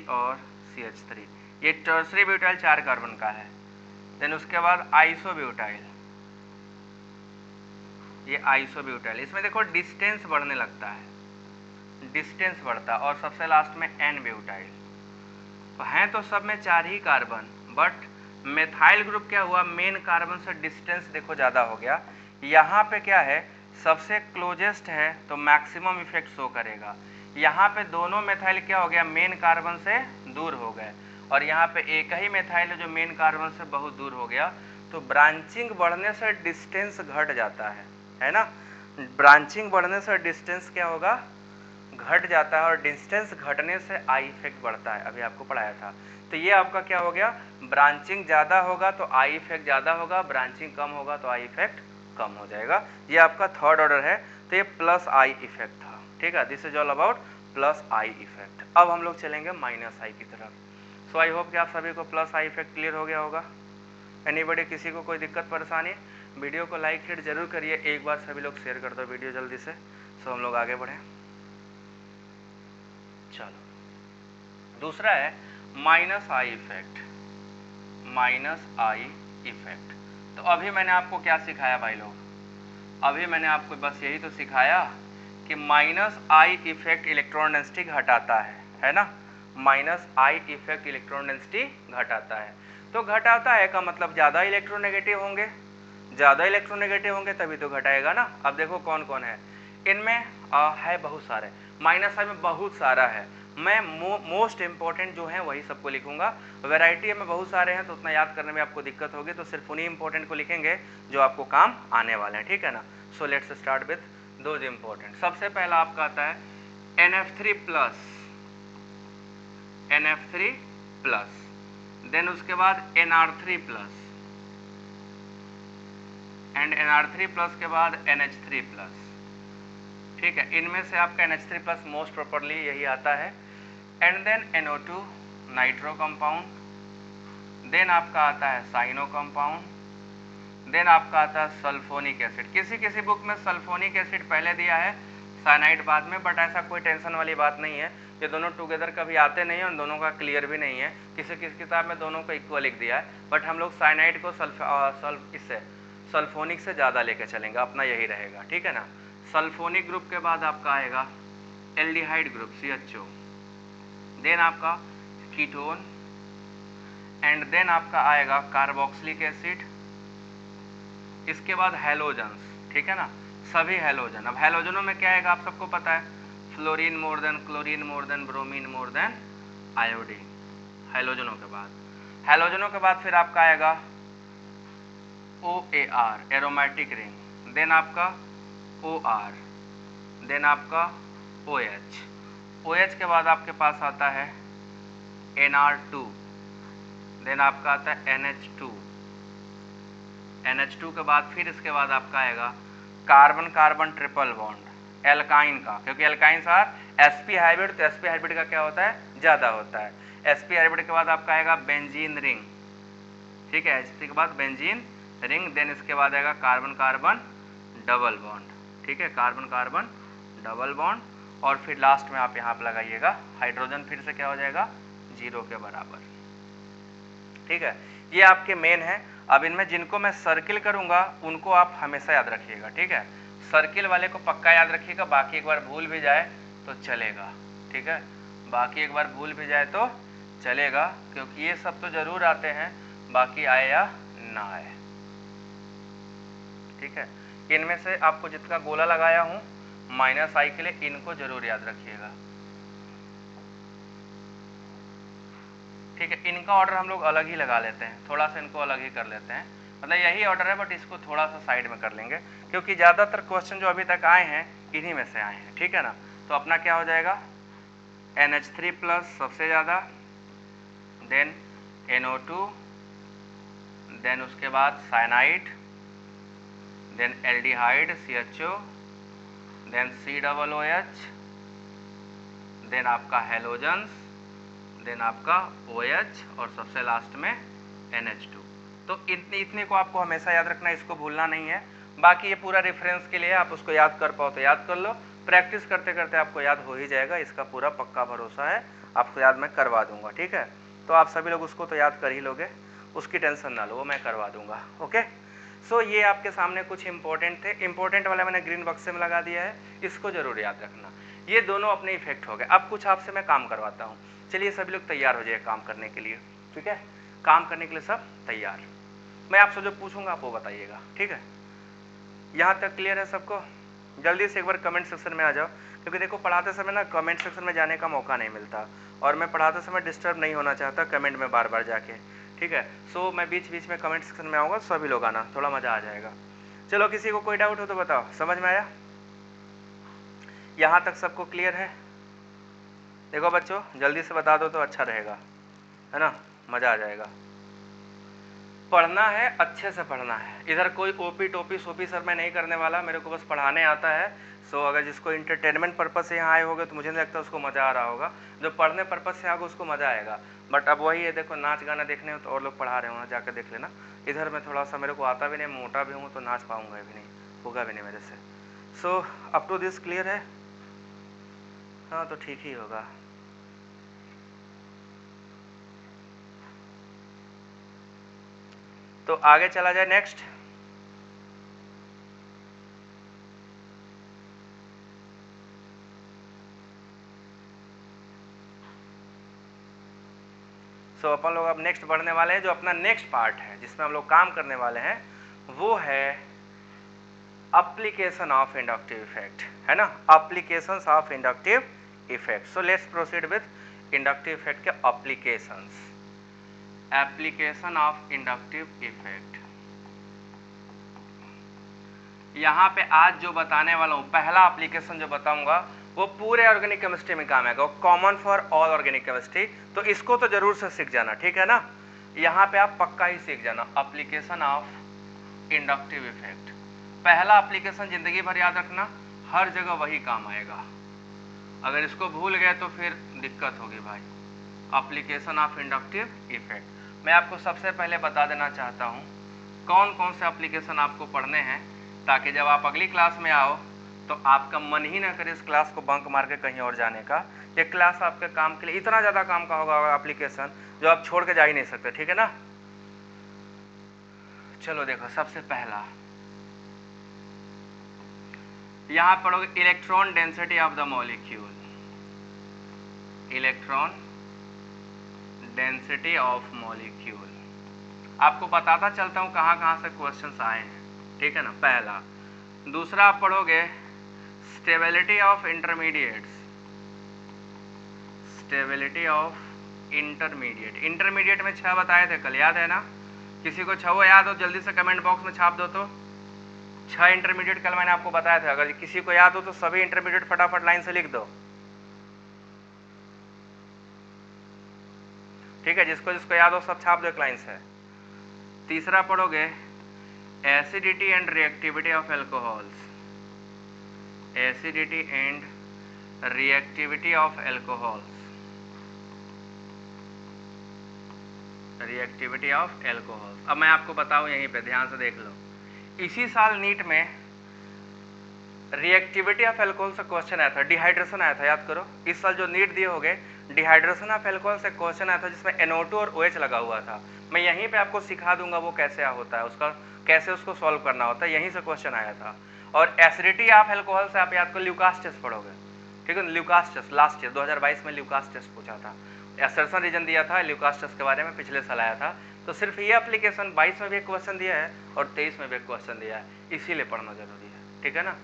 और CH3, ये टर्सरी ब्यूटाइल 4 कार्बन का है। देन उसके बाद आइसोब्यूटाइल, ये आइसोब्यूटाइल, इसमें देखो डिस्टेंस बढ़ने लगता है, डिस्टेंस बढ़ता है। और सबसे लास्ट में एन ब्यूटाइल। तो हैं तो सब में 4 ही कार्बन, बट मेथाइल ग्रुप क्या हुआ, मेन कार्बन से डिस्टेंस देखो ज़्यादा हो गया। यहाँ पे क्या है, सबसे क्लोजेस्ट है तो मैक्सिमम इफेक्ट शो करेगा। यहाँ पे दोनों मेथाइल क्या हो गया, मेन कार्बन से दूर हो गए, और यहाँ पे एक ही मेथाइल है जो मेन कार्बन से बहुत दूर हो गया। तो ब्रांचिंग बढ़ने से डिस्टेंस घट जाता है ना, ब्रांचिंग बढ़ने से डिस्टेंस क्या होगा, घट जाता है, और डिस्टेंस घटने से आई इफेक्ट बढ़ता है, अभी आपको पढ़ाया था। तो ये आपका क्या हो गया, ब्रांचिंग ज़्यादा होगा तो आई इफेक्ट ज़्यादा होगा, ब्रांचिंग कम होगा तो आई इफेक्ट कम हो जाएगा। ये आपका थर्ड ऑर्डर है। तो ये प्लस आई इफेक्ट था, ठीक है, this is all about plus I effect. अब हम लोग चलेंगे माइनस आई की तरफ। सो आई होप कि आप सभी को प्लस आई इफेक्ट क्लियर हो गया होगा। एनीबडी, किसी को कोई दिक्कत परेशानी, वीडियो को लाइक हिट जरूर करिए, एक बार सभी लोग शेयर कर दो वीडियो जल्दी से, सो हम लोग आगे बढ़ें। चलो, दूसरा है minus I effect, minus I effect. तो अभी मैंने आपको क्या सिखाया भाई लोग, अभी मैंने आपको बस यही तो सिखाया कि minus I effect electron density घटाता है ना, minus I effect electron density घटाता है। तो घटाता है का मतलब ज़्यादा इलेक्ट्रोनेगेटिव होंगे, ज़्यादा इलेक्ट्रोनेगेटिव होंगे तभी तो घटाएगा ना। अब देखो कौन कौन है इनमें, है बहुत सारे, माइनस आई में बहुत सारा है, मैं मोस्ट इंपॉर्टेंट जो है वही सबको लिखूंगा। वैरायटी में बहुत सारे हैं तो उतना याद करने में आपको दिक्कत होगी, तो सिर्फ उन्हीं इंपॉर्टेंट को लिखेंगे जो आपको काम आने वाले हैं, ठीक है ना। So let's start with those important. सबसे पहला आपका आता है NF3 plus, NF3 plus, then उसके बाद NR3 plus, and NR3 plus के बाद NH3 प्लस, ठीक है। इनमें से आपका NH3 प्लस मोस्ट प्रॉपरली यही आता है, and then NO2 nitro compound, then आपका आता है साइनो कंपाउंड, देन आपका आता है सल्फोनिक एसिड। किसी किसी बुक में सल्फोनिक एसिड पहले दिया है, साइनाइड बाद में, बट ऐसा कोई टेंशन वाली बात नहीं है, ये दोनों टुगेदर कभी आते नहीं है और दोनों का क्लियर भी नहीं है। किसी किसी किताब में दोनों को इक्वल लिख दिया है, बट हम लोग साइनाइड को इससे सल्फोनिक से ज़्यादा लेके चलेंगे, अपना यही रहेगा, ठीक है ना। सल्फोनिक ग्रुप के बाद आपका आएगा एल्डिहाइड ग्रुप CHO, देन आपका कीटोन, एंड देन आपका आएगा कार्बोक्सिलिक एसिड, इसके बाद हैलोजन्स, ठीक है ना, सभी हैलोजन। अब हैलोजनों में क्या आएगा आप सबको पता है, fluorine more than, chlorine more than, bromine more than iodine, हैलोजनों के बाद। हैलोजनों के बाद फिर आपका आएगा OAR एरोमेटिक रिंग, देन आपका OR, देन आपका OH, OH के बाद आपके पास आता है NR2, देन आपका आता है NH2, NH2 के बाद फिर इसके बाद आपका आएगा carbon carbon triple bond alkyne का, क्योंकि एल्काइंस आर sp हाइब्रिड, तो sp हाइब्रिड का क्या होता है, ज़्यादा होता है। sp हाइब्रिड के बाद आपका आएगा बेंजीन रिंग, ठीक है, sp के बाद बेंजीन रिंग, देन इसके बाद आएगा कार्बन कार्बन डबल बॉन्ड, ठीक है, कार्बन कार्बन डबल बॉन्ड, और फिर लास्ट में आप यहाँ पर लगाइएगा हाइड्रोजन, फिर से क्या हो जाएगा 0 के बराबर, ठीक है। ये आपके मेन है। अब इनमें जिनको मैं सर्किल करूंगा उनको आप हमेशा याद रखिएगा, ठीक है, सर्किल वाले को पक्का याद रखिएगा, बाकी एक बार भूल भी जाए तो चलेगा, ठीक है, बाकी एक बार भूल भी जाए तो चलेगा, क्योंकि ये सब तो जरूर आते हैं, बाकी आए या ना आए, ठीक है। इनमें से आपको जितना गोला लगाया हूं -I के लिए इनको जरूर याद रखिएगा, ठीक है। इनका ऑर्डर हम लोग अलग ही लगा लेते हैं, थोड़ा सा इनको अलग ही कर लेते हैं, मतलब यही ऑर्डर है बट इसको थोड़ा सा साइड में कर लेंगे, क्योंकि ज़्यादातर क्वेश्चन जो अभी तक आए हैं इन्हीं में से आए हैं, ठीक है ना। तो अपना क्या हो जाएगा NH3 प्लस सबसे ज़्यादा, देन NO2, देन उसके बाद cyanide, then aldehyde CHO, then COOH, then आपका हेलोजन्स, देन आपका OH, और सबसे लास्ट में NH2। तो इतने को आपको हमेशा याद रखना है, इसको भूलना नहीं है। बाकी ये पूरा रेफरेंस के लिए, आप उसको याद कर पाओ तो याद कर लो, प्रैक्टिस करते करते आपको याद हो ही जाएगा, इसका पूरा पक्का भरोसा है, आपको याद मैं करवा दूंगा, ठीक है। तो आप सभी लोग उसको तो याद कर ही लोगे, उसकी टेंशन ना लो, वो मैं करवा दूंगा, ओके। सो ये आपके सामने कुछ इंपॉर्टेंट थे, इंपॉर्टेंट वाला मैंने ग्रीन बक्से में लगा दिया है, इसको जरूर याद रखना। ये दोनों अपने इफेक्ट हो गए। अब कुछ आपसे मैं काम करवाता हूँ, चलिए सभी लोग तैयार हो जाइए काम करने के लिए, ठीक है, काम करने के लिए सब तैयार। मैं आपसे जो पूछूंगा आप वो बताइएगा, ठीक है। यहाँ तक क्लियर है सबको? जल्दी से एक बार कमेंट सेक्शन में आ जाओ, क्योंकि देखो पढ़ाते समय ना कमेंट सेक्शन में जाने का मौका नहीं मिलता, और मैं पढ़ाते समय डिस्टर्ब नहीं होना चाहता कमेंट में बार बार जाके, ठीक है। सो मैं बीच बीच में कमेंट सेक्शन में आऊँगा, सभी लोग आना, थोड़ा मज़ा आ जाएगा। चलो किसी को कोई डाउट हो तो बताओ, समझ में आया? यहाँ तक सबको क्लियर है? देखो बच्चों जल्दी से बता दो तो अच्छा रहेगा, है ना, मज़ा आ जाएगा। पढ़ना है, अच्छे से पढ़ना है, इधर कोई ओपी टोपी सोपी सर मैं नहीं करने वाला, मेरे को बस पढ़ाने आता है। सो अगर जिसको इंटरटेनमेंट पर्पज़ से यहाँ आए होगे तो मुझे नहीं लगता उसको मज़ा आ रहा होगा, जो पढ़ने पर्पज़ से आगे उसको मज़ा आएगा। बट अब वही है, देखो नाच गाना देखने हो तो और लोग पढ़ा रहे हो, जाकर देख लेना। इधर मैं थोड़ा सा, मेरे को आता भी नहीं, मोटा भी हूँ, तो नाच पाऊँगा भी नहीं, होगा भी नहीं मेरे से। So up to this clear है? हाँ तो ठीक ही होगा। तो आगे चला जाए नेक्स्ट। सो अपन लोग अब नेक्स्ट बढ़ने वाले हैं, जो अपना नेक्स्ट पार्ट है जिसमें हम लोग काम करने वाले हैं, वो है एप्लीकेशन ऑफ इंडक्टिव इफेक्ट, है ना, applications of inductive effect. So let's proceed with inductive effect के applications. Application of inductive effect, यहाँ पे आज जो बताने वाला हूँ पहला एप्लीकेशन जो बताऊंगा वो पूरे ऑर्गेनिक केमिस्ट्री में काम आएगा, common for all organic chemistry, तो इसको तो जरूर से सीख जाना, ठीक है ना। यहाँ पे आप पक्का ही सीख जाना, एप्लीकेशन ऑफ इंडक्टिव इफेक्ट। पहला एप्लीकेशन जिंदगी भर याद रखना, हर जगह वही काम आएगा, अगर इसको भूल गए तो फिर दिक्कत होगी भाई। एप्लीकेशन ऑफ इंडक्टिव इफेक्ट मैं आपको सबसे पहले बता देना चाहता हूँ कौन कौन से एप्लीकेशन आपको पढ़ने हैं, ताकि जब आप अगली क्लास में आओ तो आपका मन ही ना करे इस क्लास को बंक मार के कहीं और जाने का। ये क्लास आपके काम के लिए इतना ज़्यादा काम का होगा एप्लीकेशन जो आप छोड़ के जा ही नहीं सकते, ठीक है ना। चलो देखो, सबसे पहला यहाँ पढ़ोगे electron density of the molecule, electron density of molecule. आपको बताता चलता हूँ कहाँ कहाँ से क्वेश्चंस आए हैं, ठीक है ना, पहला। दूसरा आप पढ़ोगे stability of intermediates, stability of intermediate. Intermediate में 6 बताए थे कल, याद है ना। किसी को 6 याद हो जल्दी से कमेंट बॉक्स में छाप दो तो। 6 इंटरमीडिएट कल मैंने आपको बताया था, अगर किसी को याद हो तो सभी इंटरमीडिएट फटाफट लाइन से लिख दो, ठीक है। जिसको जिसको याद हो सब छाप दो एक लाइन से। तीसरा पढ़ोगे acidity and reactivity of alcohols, acidity and reactivity of alcohols, reactivity of alcohols. अब मैं आपको बताऊं, यहीं पे ध्यान से देख लो, इसी साल नीट में रिएक्टिविटी ऑफ एल्कोहल से क्वेश्चन आया था, डिहाइड्रेशन आया था, याद करो। इस साल जो नीट दिए होंगे डिहाइड्रेशन ऑफ एल्कोहल से क्वेश्चन आया था जिसमें NO2 और OH लगा हुआ था। मैं यहीं पे आपको सिखा दूंगा वो कैसे होता है, उसका कैसे उसको सॉल्व करना होता है, यहीं से क्वेश्चन आया था। और एसिडिटी ऑफ एल्कोहल से आप याद करो ल्यूकास टेस्ट पढ़ोगे, ठीक है। ल्यूकास टेस्ट लास्ट ईयर 2022 में ल्यूकास टेस्ट पूछा था, असर्शन रीजन दिया था, ल्यूकास टेस्ट के बारे में पिछले साल आया था। तो सिर्फ ये एप्लीकेशन 22 में भी एक क्वेश्चन दिया है और 23 में भी एक क्वेश्चन दिया है, इसीलिए पढ़ना जरूरी है, ठीक है ना।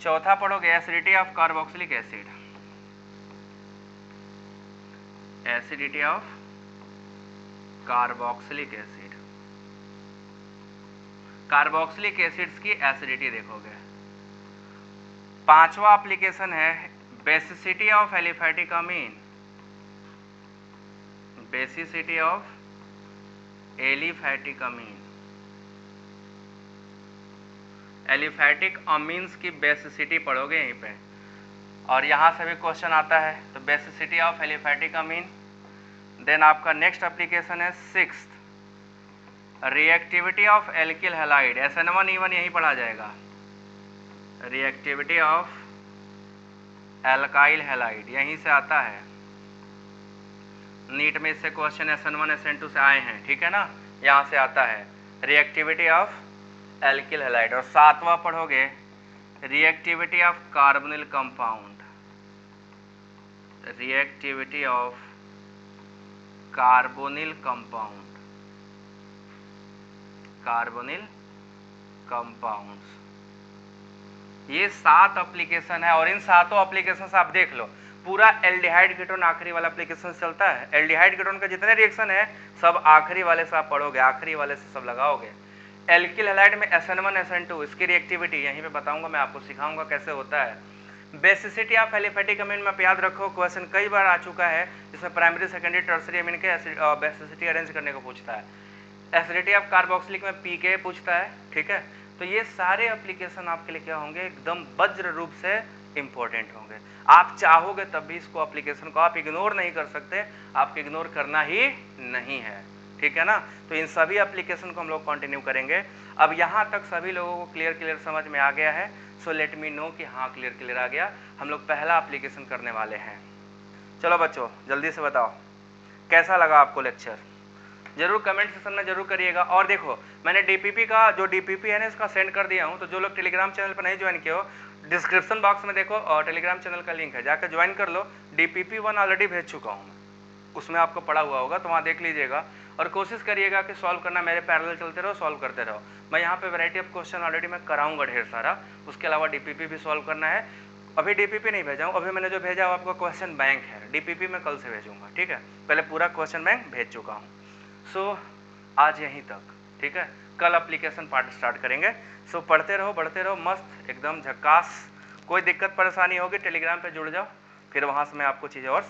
चौथा पढ़ोगे acidity of carboxylic acid, acidity of carboxylic acid, carboxylic acids की एसिडिटी देखोगे। पांचवा एप्लीकेशन है basicity of aliphatic amine, basicity of aliphatic amine, aliphatic amines की बेसिसिटी पढ़ोगे यहीं पे, और यहाँ से भी क्वेश्चन आता है, तो basicity of aliphatic amine. Then आपका नेक्स्ट एप्लीकेशन है 6th reactivity of alkyl halide, SN1E1 यहीं पढ़ा जाएगा, रिएक्टिविटी ऑफ एल्काइल हैलाइड यहीं से आता है। नीट में इससे क्वेश्चन SN1 SN2 से आए हैं, ठीक है ना, यहाँ से आता है रिएक्टिविटी ऑफ एल्किल हैलाइड। और 7वां पढ़ोगे reactivity of carbonyl compound, reactivity of carbonyl compound, carbonyl compounds. ये 7 एप्लीकेशन है और इन 7 एप्लीकेशन से आप देख लो पूरा एल्डिहाइड कीटोन आखिरी वाला एप्लीकेशन चलता है। एल्डिहाइड कीटोन का जितने रिएक्शन है सब आखिरी वाले से आप पढ़ोगे, आखिरी वाले से सब लगाओगे। एल्किल हैलाइड में SN1 SN2 इसकी रिएक्टिविटी यहीं पे बताऊंगा, मैं आपको सिखाऊंगा कैसे होता है। बेसिसिटी ऑफ एलिफैटिक अमीन में आप याद रखो, क्वेश्चन कई बार आ चुका है जिसमें प्राइमरी सेकेंडरी टर्सरी अमीन के बेसिसिटी अरेंज करने को पूछता है। एसिडिटी ऑफ कार्बोक्सिलिक में PK पूछता है, ठीक है। तो ये सारे एप्लीकेशन आपके लिए क्या होंगे, एकदम वज्र रूप से इंपॉर्टेंट होंगे। आप चाहोगे तब भी इसको एप्लीकेशन को आप इग्नोर नहीं कर सकते, आपको इग्नोर करना ही नहीं है, ठीक है ना। तो इन सभी एप्लीकेशन को हम लोग कंटिन्यू करेंगे। अब यहाँ तक सभी लोगों को क्लियर समझ में आ गया है, सो लेट मी नो कि हाँ क्लियर आ गया। हम लोग पहला एप्लीकेशन करने वाले हैं। चलो बच्चों जल्दी से बताओ कैसा लगा आपको लेक्चर, जरूर कमेंट सेक्शन में जरूर करिएगा। और देखो मैंने DPP का जो DPP है ना इसका सेंड कर दिया हूँ, तो जो लोग टेलीग्राम चैनल पर नहीं ज्वाइन किए हो डिस्क्रिप्शन बॉक्स में देखो और टेलीग्राम चैनल का लिंक है, जाकर ज्वाइन कर लो। DPP 1 ऑलरेडी भेज चुका हूँ मैं, उसमें आपको पड़ा हुआ होगा तो वहाँ देख लीजिएगा। और कोशिश करिएगा कि सॉल्व करना मेरे पैरेलल चलते रहो, सॉल्व करते रहो। मैं यहाँ पे वैरायटी ऑफ क्वेश्चन ऑलरेडी मैं कराऊंगा ढेर सारा, उसके अलावा डीपीपी भी सॉल्व करना है। अभी डीपीपी नहीं भेजा हूँ, अभी मैंने जो भेजा वो आपको क्वेश्चन बैंक है, डीपीपी मैं कल से भेजूंगा, ठीक है। पहले पूरा क्वेश्चन बैंक भेज चुका हूँ। सो आज यहीं तक, ठीक है। कल एप्लीकेशन पार्ट स्टार्ट करेंगे। सो पढ़ते रहो, बढ़ते रहो, मस्त एकदम झक्कास। कोई दिक्कत परेशानी होगी टेलीग्राम पे जुड़ जाओ, फिर वहाँ से मैं आपको चीज़ें और